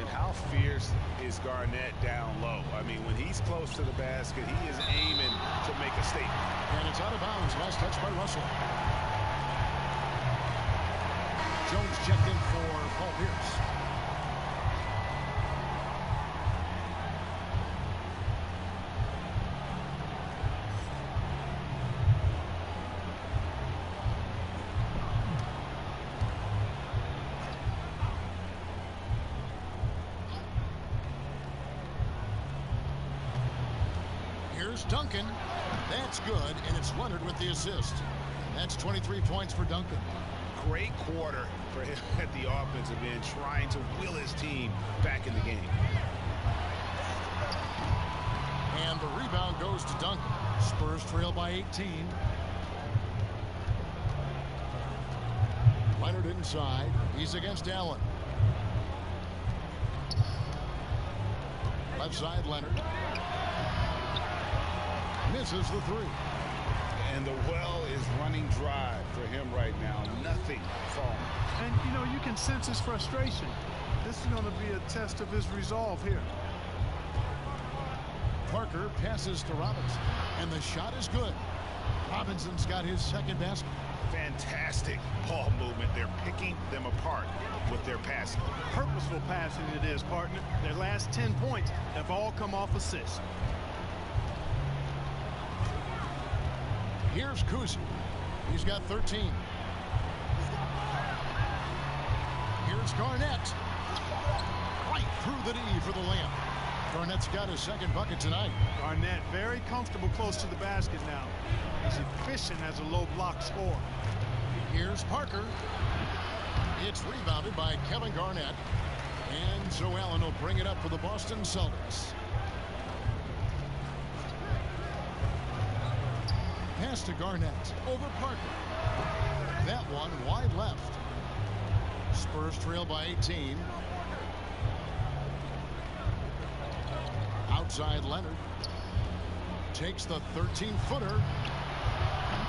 And how fierce is Garnett down low? I mean, when he's close to the basket, he is aiming to make a statement. And it's out of bounds. Last touch by Russell. Jones checked in for Paul Pierce. Here's Duncan. That's good, and it's Leonard with the assist. That's 23 points for Duncan. Great quarter for him at the offensive end, trying to will his team back in the game. And the rebound goes to Duncan. Spurs trail by 18. Leonard inside. He's against Allen. Left side, Leonard. Misses the three. And the well is running dry for him right now. Nothing falling. And, you know, you can sense his frustration. This is going to be a test of his resolve here. Parker passes to Robinson. And the shot is good. Robinson's got his second basket. Fantastic ball movement. They're picking them apart with their passing. Purposeful passing it is, partner. Their last 10 points have all come off assists. Here's Kuzi. He's got 13. Here's Garnett. Right through the D for the layup. Garnett's got his second bucket tonight. Garnett very comfortable close to the basket now. He's efficient as a low block scorer. Here's Parker. It's rebounded by Kevin Garnett. And so Allen will bring it up for the Boston Celtics. Pass to Garnett over Parker. That one wide left. Spurs trail by 18. Outside Leonard. Takes the 13-footer.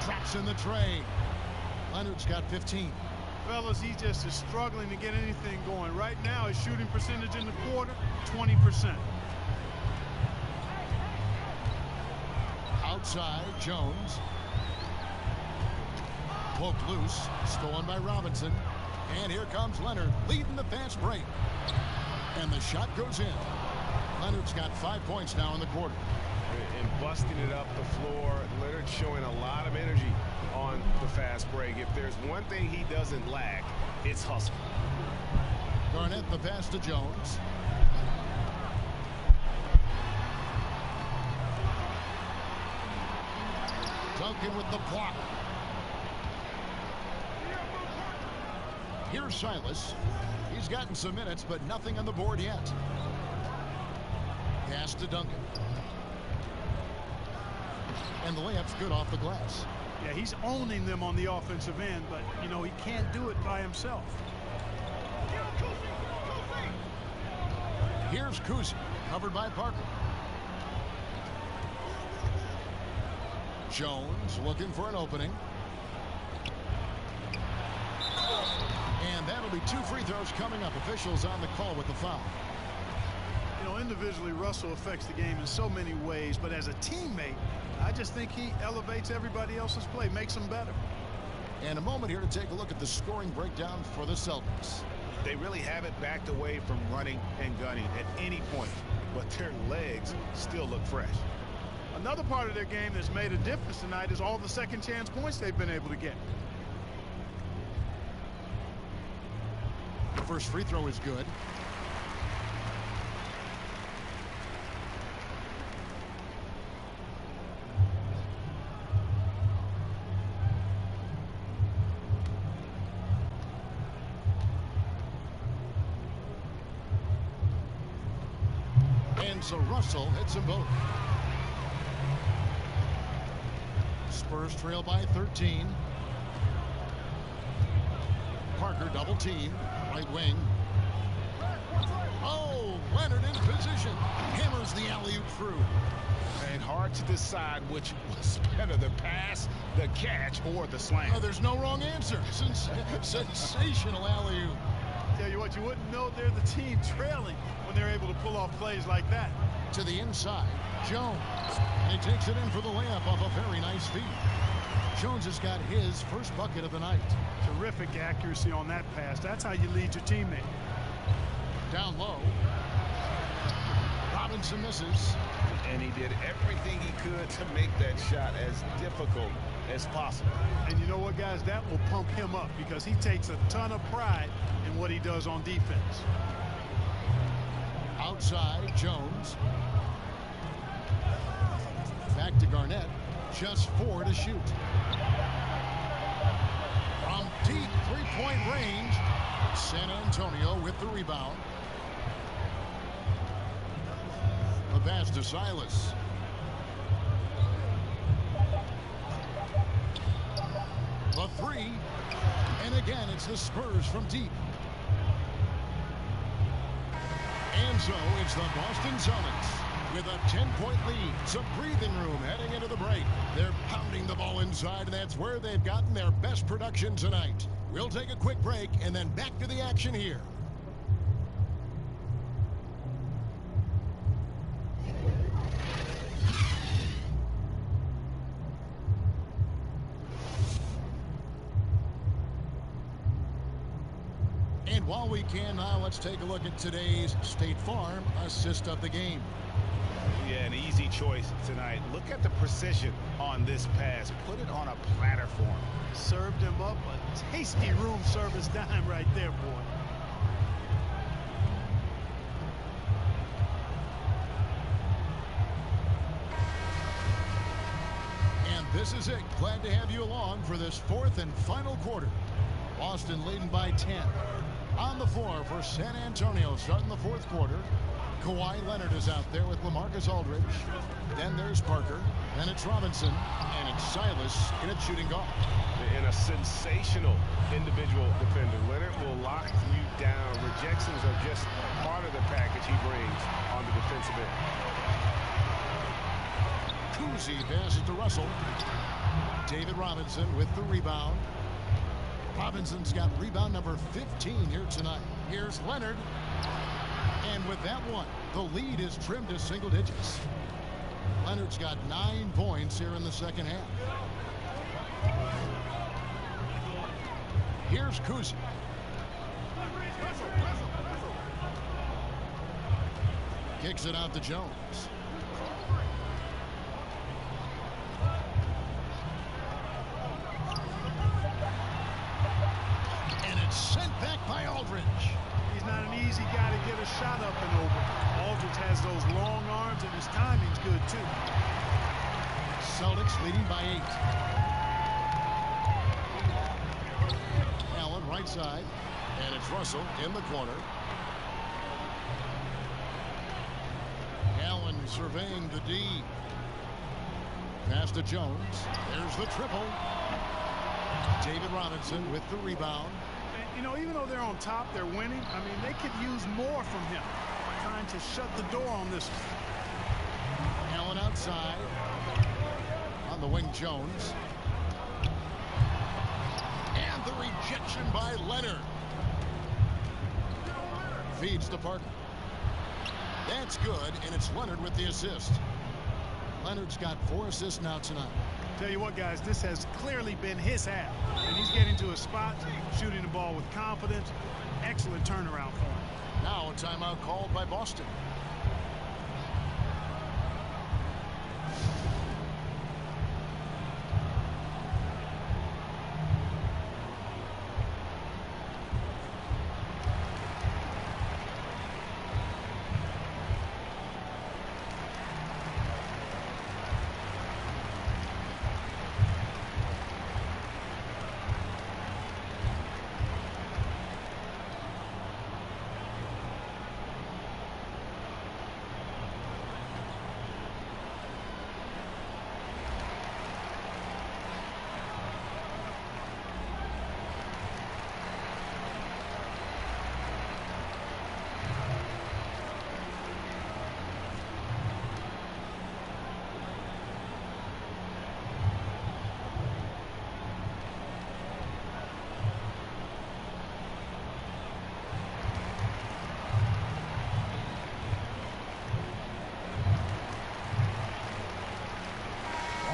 Drops in the tray. Leonard's got 15. Fellas, he just is struggling to get anything going. Right now, his shooting percentage in the quarter, 20%. Outside, Jones. Poked loose. Stolen by Robinson. And here comes Leonard, leading the fast break. And the shot goes in. Leonard's got 5 points now in the quarter. And busting it up the floor. Leonard showing a lot of energy on the fast break. If there's one thing he doesn't lack, it's hustle. Garnett the pass to Jones. Duncan with the block. Here's Silas. He's gotten some minutes, but nothing on the board yet. Pass to Duncan. And the layup's good off the glass. Yeah, he's owning them on the offensive end, but, you know, he can't do it by himself. Here's Kuzi, covered by Parker. Jones looking for an opening. And that'll be 2 free throws coming up. Officials on the call with the foul. You know, individually, Russell affects the game in so many ways, but as a teammate, I just think he elevates everybody else's play, makes them better. And a moment here to take a look at the scoring breakdown for the Celtics. They really haven't backed away from running and gunning at any point, but their legs still look fresh. Another part of their game that's made a difference tonight is all the second chance points they've been able to get. The first free throw is good. And so Russell hits them both. Spurs trail by 13. Parker double team. Right wing. Oh, Leonard in position. Hammers the alley-oop through. And hard to decide which was better, the pass, the catch, or the slam. Oh, there's no wrong answer. Sensational alley-oop. Tell you what, you wouldn't know they're the team trailing when they're able to pull off plays like that. To the inside, Jones. And he takes it in for the layup off a very nice feed. Jones has got his first bucket of the night. Terrific accuracy on that pass. That's how you lead your teammate. Down low. Robinson misses. And he did everything he could to make that shot as difficult as possible. And you know what, guys? That will pump him up because he takes a ton of pride in what he does on defense. Outside, Jones. Back to Garnett. Just 4 to shoot. From Deep three-point range. San Antonio with the rebound. The pass to Silas. The three. And again, it's the Spurs from deep. And so it's the Boston Celtics with a 10-point lead. Some breathing room heading into the break. They're pounding the ball inside, and that's where they've gotten their best production tonight. We'll take a quick break and then back to the action here. And while we can now, let's take a look at today's State Farm assist of the game. Yeah, an easy choice tonight. Look at the precision on this pass. Put it on a platter for him. Served him up a tasty room service dime right there, boy. And this is it. Glad to have you along for this fourth and final quarter. Boston leading by 10. On the floor for San Antonio starting the fourth quarter. Kawhi Leonard is out there with LaMarcus Aldridge. Then there's Parker. Then it's Robinson. And it's Silas in its shooting guard. And a sensational individual defender. Leonard will lock you down. Rejections are just part of the package he brings on the defensive end. Kuzi passes to Russell. David Robinson with the rebound. Robinson's got rebound number 15 here tonight. Here's Leonard. And with that one, the lead is trimmed to single digits. Leonard's got 9 points here in the second half. Here's Kuzi. Kicks it out to Jones. Sent back by Aldridge. He's not an easy guy to get a shot up and over. Aldridge has those long arms, and his timing's good, too. Celtics leading by 8. Allen right side. And it's Russell in the corner. Allen surveying the D. Pass to Jones. There's the triple. David Robinson with the rebound. You know, even though they're on top, they're winning. I mean, they could use more from him. Trying to shut the door on this one. Allen outside. On the wing, Jones. And the rejection by Leonard. Feeds to Parker. That's good, and it's Leonard with the assist. Leonard's got 4 assists now tonight. Tell you what, guys, this has clearly been his half. And he's getting to a spot, shooting the ball with confidence. Excellent turnaround for him. Now a timeout called by Boston.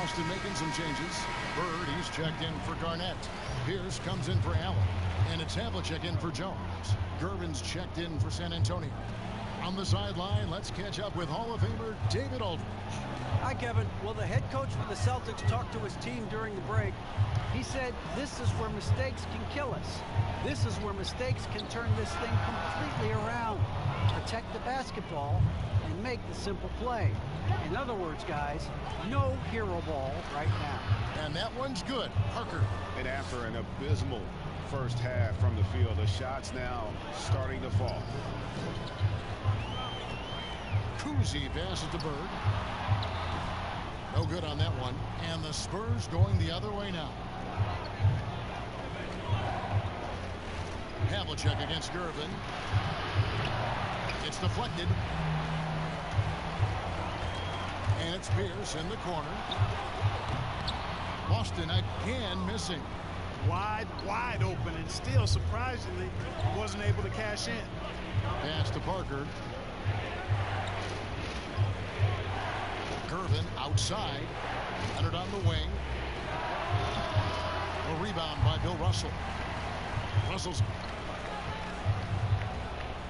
Boston making some changes. Bird, he's checked in for Garnett. Pierce comes in for Allen. And it's Havlicek in for Jones. Gervin's checked in for San Antonio. On the sideline, let's catch up with Hall of Famer David Aldridge. Hi, Kevin. Well, the head coach for the Celtics talked to his team during the break. He said, this is where mistakes can kill us. This is where mistakes can turn this thing completely around. Protect the basketball and make the simple play. In other words, guys, no hero ball right now. And that one's good. Parker. And after an abysmal first half from the field. The shots now starting to fall. Kuzi passes to Bird. No good on that one. And the Spurs going the other way now. Havlicek against Gervin. It's deflected. And it's Pierce in the corner. Boston again missing. Wide open, and still surprisingly wasn't able to cash in. Pass to Parker. Gervin outside. Leonard on the wing. A rebound by Bill Russell. Russell's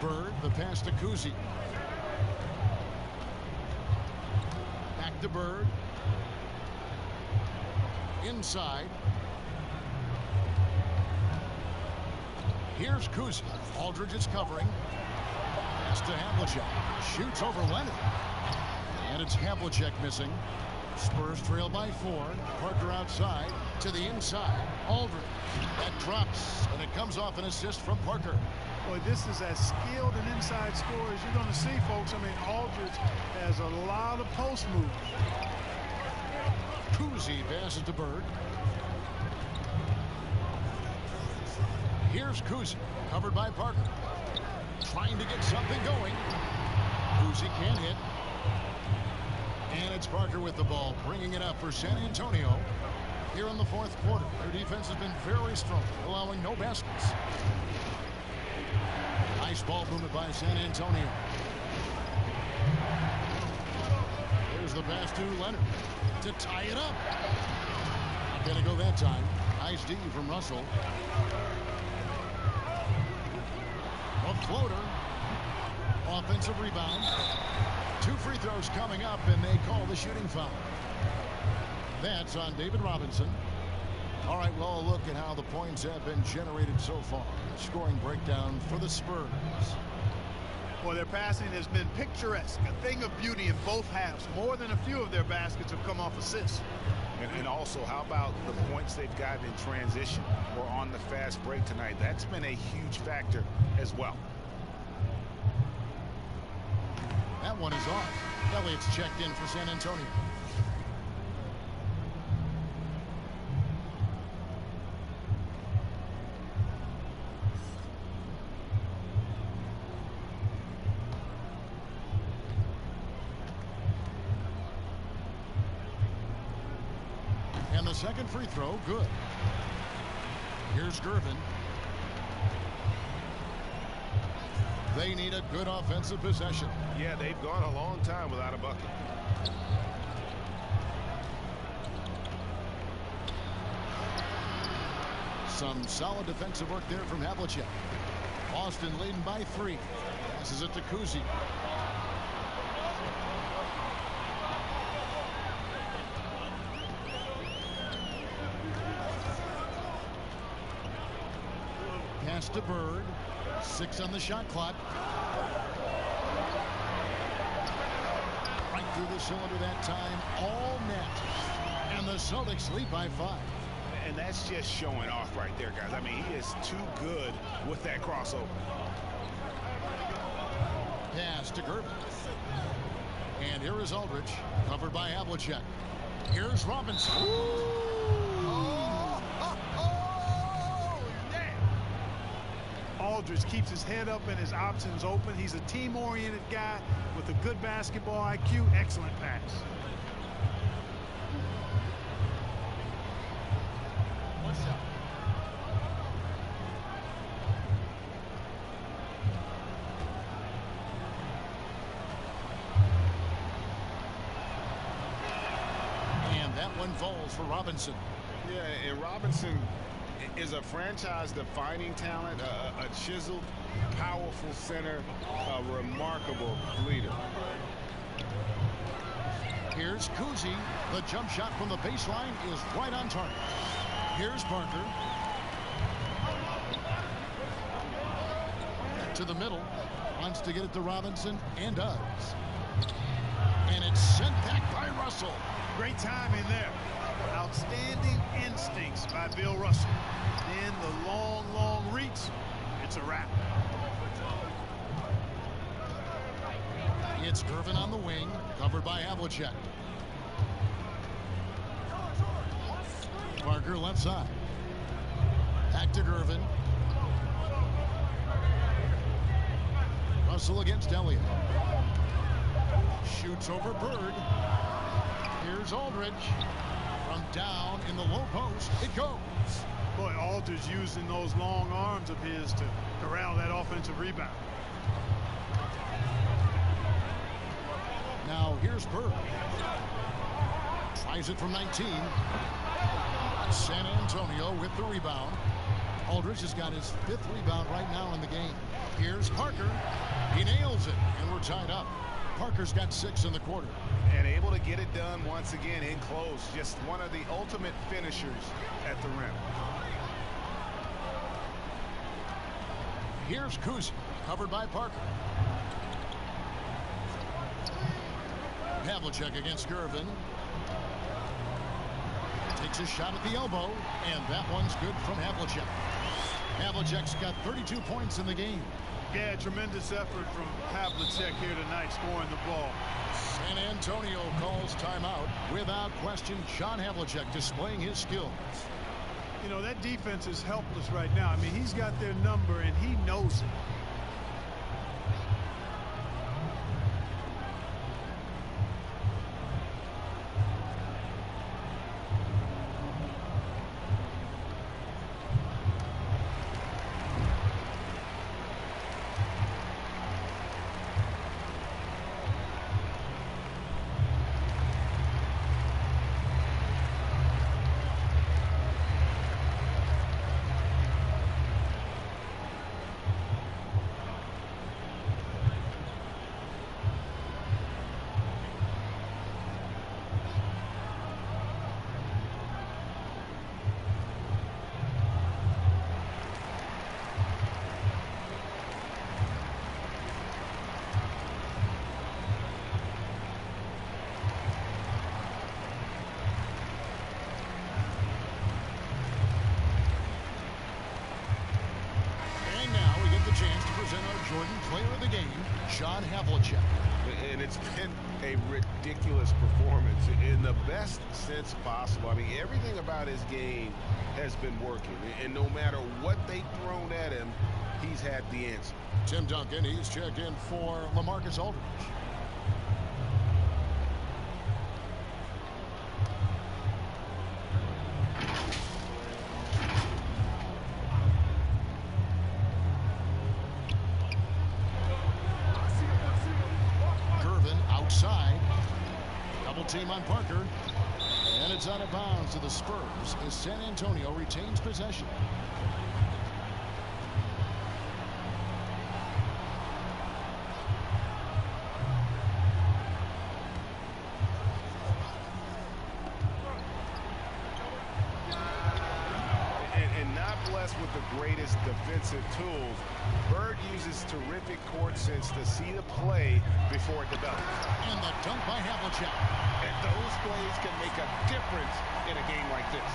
Bird, the pass to Kuzi. Back to Bird. Inside. Here's Kuzi. Aldridge is covering. Pass to Havlicek. Shoots over Leonard. And it's Havlicek missing. Spurs trail by 4. Parker outside to the inside. Aldridge. That drops, and it comes off an assist from Parker. Boy, this is as skilled an inside scorer as you're going to see, folks. I mean, Aldridge has a lot of post moves. Kuzi passes to Bird. Here's Kuzi, covered by Parker. Trying to get something going. Kuzi can't hit. And it's Parker with the ball, bringing it up for San Antonio. Here in the fourth quarter, their defense has been very strong, allowing no baskets. Nice ball movement by San Antonio. There's the pass to Leonard to tie it up. Not going to go that time. Nice D from Russell. A floater. Offensive rebound. 2 free throws coming up, and they call the shooting foul. That's on David Robinson. All right, well, a look at how the points have been generated so far. Scoring breakdown for the Spurs. Well, their passing has been picturesque, a thing of beauty in both halves. More than a few of their baskets have come off assists. And also, how about the points they've gotten in transition or on the fast break tonight? That's been a huge factor as well. That one is off. Elliott's checked in for San Antonio. And the second free throw, good. Here's Gervin. They need a good offensive possession. Yeah, they've gone a long time without a bucket. Some solid defensive work there from Havlicek. Boston leading by 3. Passes it to Kuzi. Pass to Bird. 6 on the shot clock. Right through the cylinder that time. All net. And the Celtics lead by 5. And that's just showing off right there, guys. I mean, he is too good with that crossover. Pass to Gervin. And here is Aldridge, covered by Havlicek. Here's Robinson. Aldridge keeps his head up and his options open. He's a team-oriented guy with a good basketball IQ. Excellent pass. And that one falls for Robinson. Yeah, and Robinson is a franchise-defining talent, a chiseled, powerful center, a remarkable leader. Here's Kuzi. The jump shot from the baseline is right on target. Here's Parker. To the middle. Wants to get it to Robinson, and does. And it's sent back by Russell. Great timing there. Outstanding instincts by Bill Russell. Then the long, long reach, it's a wrap. It's Gervin on the wing, covered by Havlicek. Parker left side. Back to Gervin. Russell against Elliott. Shoots over Bird. Here's Aldridge. From down in the low post, it goes. Boy, Aldridge using those long arms of his to corral that offensive rebound. Now here's Bird. Tries it from 19. San Antonio with the rebound. Aldridge has got his 5th rebound right now in the game. Here's Parker. He nails it, and we're tied up. Parker's got 6 in the quarter. And able to get it done once again in close. Just one of the ultimate finishers at the rim. Here's Kuzi, covered by Parker. Havlicek against Gervin. Takes a shot at the elbow, and that one's good from Havlicek. Havlicek's got 32 points in the game. Yeah, tremendous effort from Havlicek here tonight, scoring the ball. San Antonio calls timeout. Without question, John Havlicek displaying his skills. You know, that defense is helpless right now. I mean, he's got their number, and he knows it. Jordan player of the game, John Havlicek. And it's been a ridiculous performance in the best sense possible. I mean, everything about his game has been working. And no matter what they've thrown at him, he's had the answer. Tim Duncan, he's checked in for LaMarcus Aldridge. Team on Parker, and it's out of bounds to the Spurs as San Antonio retains possession. And not blessed with the greatest defensive tools. Bird uses terrific court sense to see the play before it develops. And the dunk by Havlicek. And those plays can make a difference in a game like this.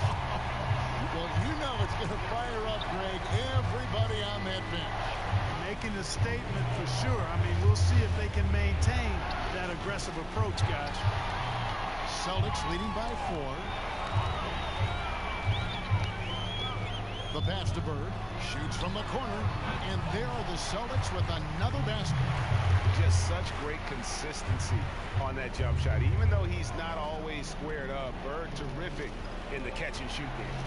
Well, you know it's going to fire up, Greg, everybody on that bench. Making a statement for sure. I mean, we'll see if they can maintain that aggressive approach, guys. Celtics leading by 4. The pass to Bird, shoots from the corner, and there are the Celtics with another basket. Just such great consistency on that jump shot. Even though he's not always squared up, Bird terrific in the catch and shoot game.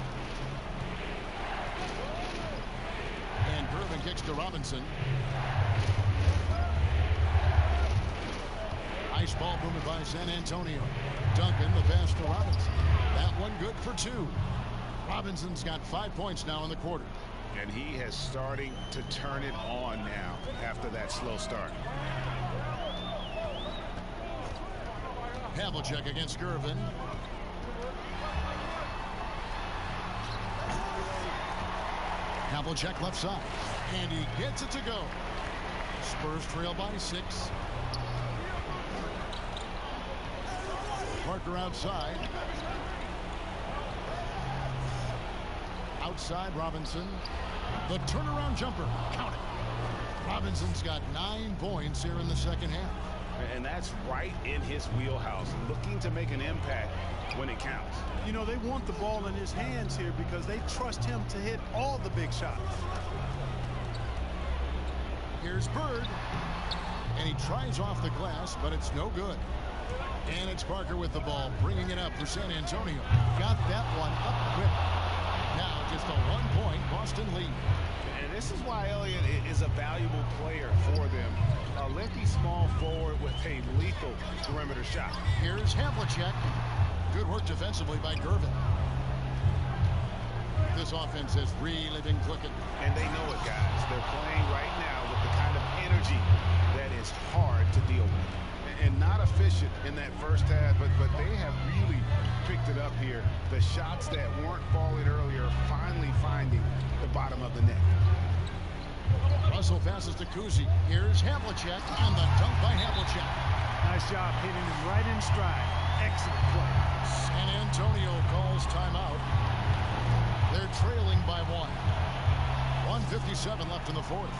And Gervin kicks to Robinson. Ice ball movement by San Antonio. Duncan, the pass to Robinson. That one good for 2. Robinson's got 5 points now in the quarter. And he is starting to turn it on now after that slow start. Havlicek against Gervin. Havlicek left side. And he gets it to go. Spurs trail by 6. Parker outside. Outside Robinson. The turnaround jumper. Count it. Robinson's got 9 points here in the second half. And that's right in his wheelhouse, looking to make an impact when it counts. You know, they want the ball in his hands here because they trust him to hit all the big shots. Here's Bird. And he tries off the glass, but it's no good. And it's Parker with the ball, bringing it up for San Antonio. Got that one up quick. Now just a 1-point Boston lead. And this is why Elliott is a valuable player for them. A lengthy small forward with a lethal perimeter shot. Here's Havlicek. Good work defensively by Gervin. This offense has really been clicking. And they know it, guys. They're playing right now with the kind of energy that is hard to deal with. And not efficient in that first half, but they have really picked it up here. The shots that weren't falling earlier finally finding the bottom of the net. Russell passes to Kuzi. Here's Havlicek, and the dunk by Havlicek. Nice job hitting him right in stride. Excellent play. San Antonio calls timeout. They're trailing by 1. 1:57 left in the fourth.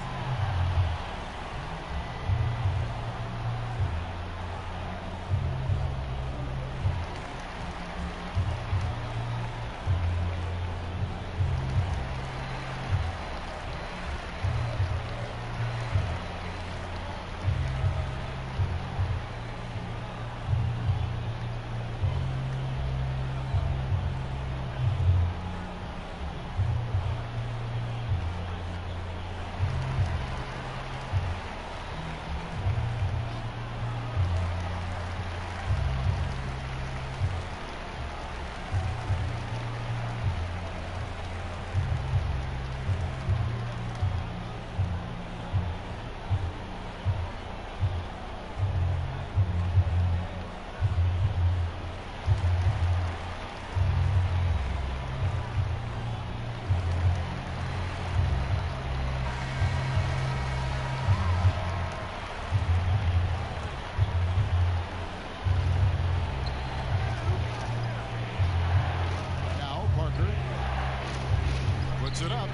It up.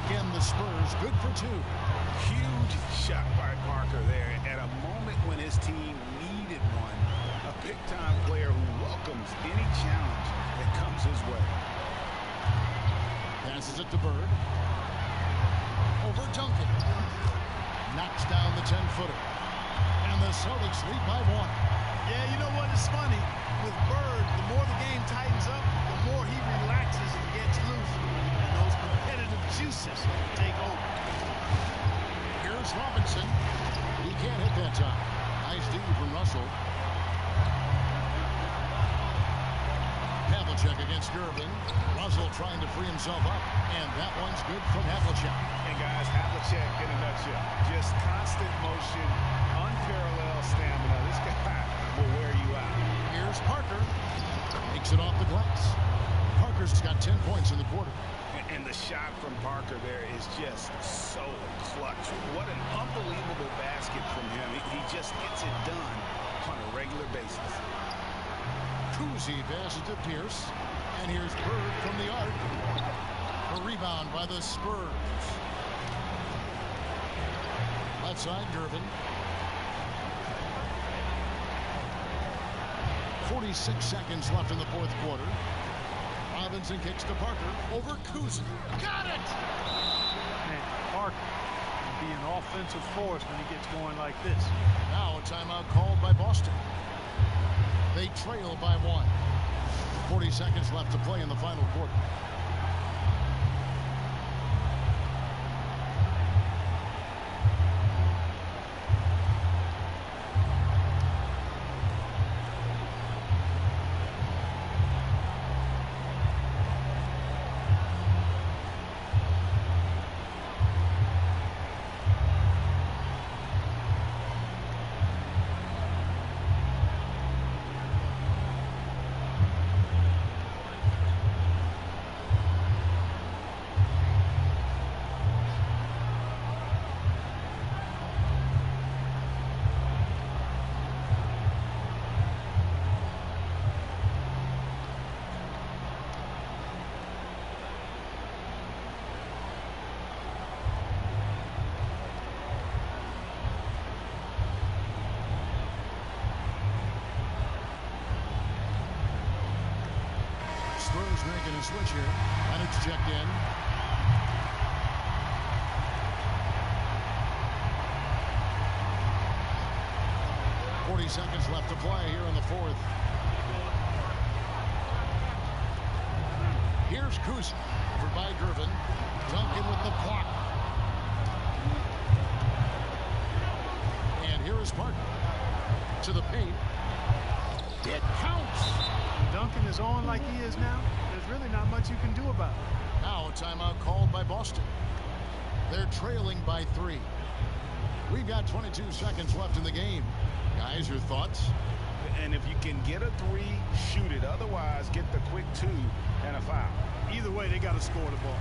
Again, the Spurs good for 2. Huge shot by Parker there at a moment when his team needed one. A big-time player who welcomes any challenge that comes his way. Passes it to Bird. Over Duncan. Knocks down the 10-footer. And the Celtics lead by 1. Yeah, you know what? It's funny. With Bird, the more the game tightens up, the more he relaxes and gets loose. Those competitive juices take over. Here's Robinson. He can't hit that time. Nice D from Russell. Havlicek against Gervin. Russell trying to free himself up. And that one's good from Havlicek. And guys, Havlicek in a nutshell. Just constant motion, unparalleled stamina. This guy will wear you out. Here's Parker. Takes it off the glass. Parker's got 10 points in the quarter. And the shot from Parker there is just so clutch. What an unbelievable basket from him. He just gets it done on a regular basis. Kuzi passes to Pierce. And here's Bird from the arc. A rebound by the Spurs. Left side, Gervin. 46 seconds left in the fourth quarter. Robinson kicks to Parker over Kuzi. Got it! Man, Parker can be an offensive force when he gets going like this. Now a timeout called by Boston. They trail by 1. 40 seconds left to play in the final quarter. switch here. Leonard's checked in. Seconds left to play here in the fourth. Here's Kuz for by Gervin. Duncan with the block. And here is Parker to the paint. It counts. When Duncan is on like he is now, there's really not much you can do about it. Now a timeout called by Boston. They're trailing by 3. We've got 22 seconds left in the game. Guys, your thoughts? And if you can get a 3, shoot it. Otherwise, get the quick 2 and a foul. Either way, they got to score the ball.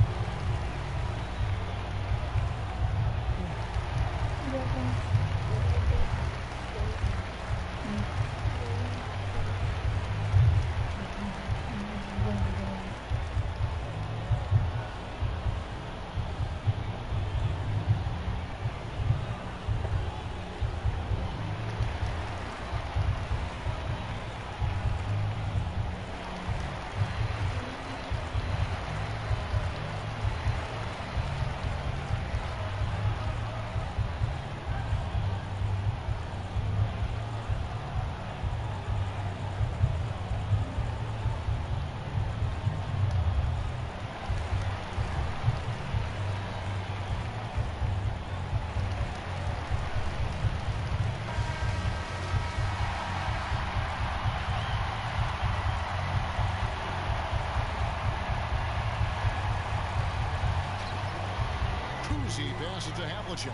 He passes to Havlicek.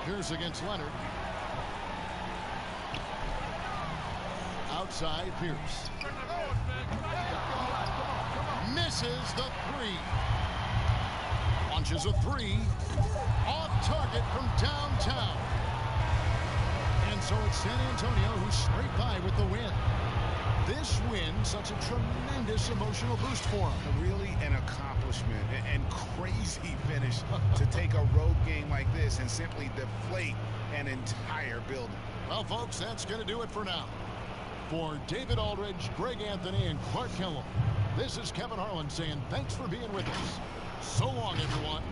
Here's against Leonard. Outside Pierce. Misses the 3. Launches a 3. Off target from downtown. And so it's San Antonio who's straight by with the win. This win, such a tremendous emotional boost for him. Really an accomplishment and crazy finish to take a road game like this and simply deflate an entire building. Well, folks, that's going to do it for now. For David Aldridge, Greg Anthony, and Clark Kellum, this is Kevin Harlan saying thanks for being with us. So long, everyone.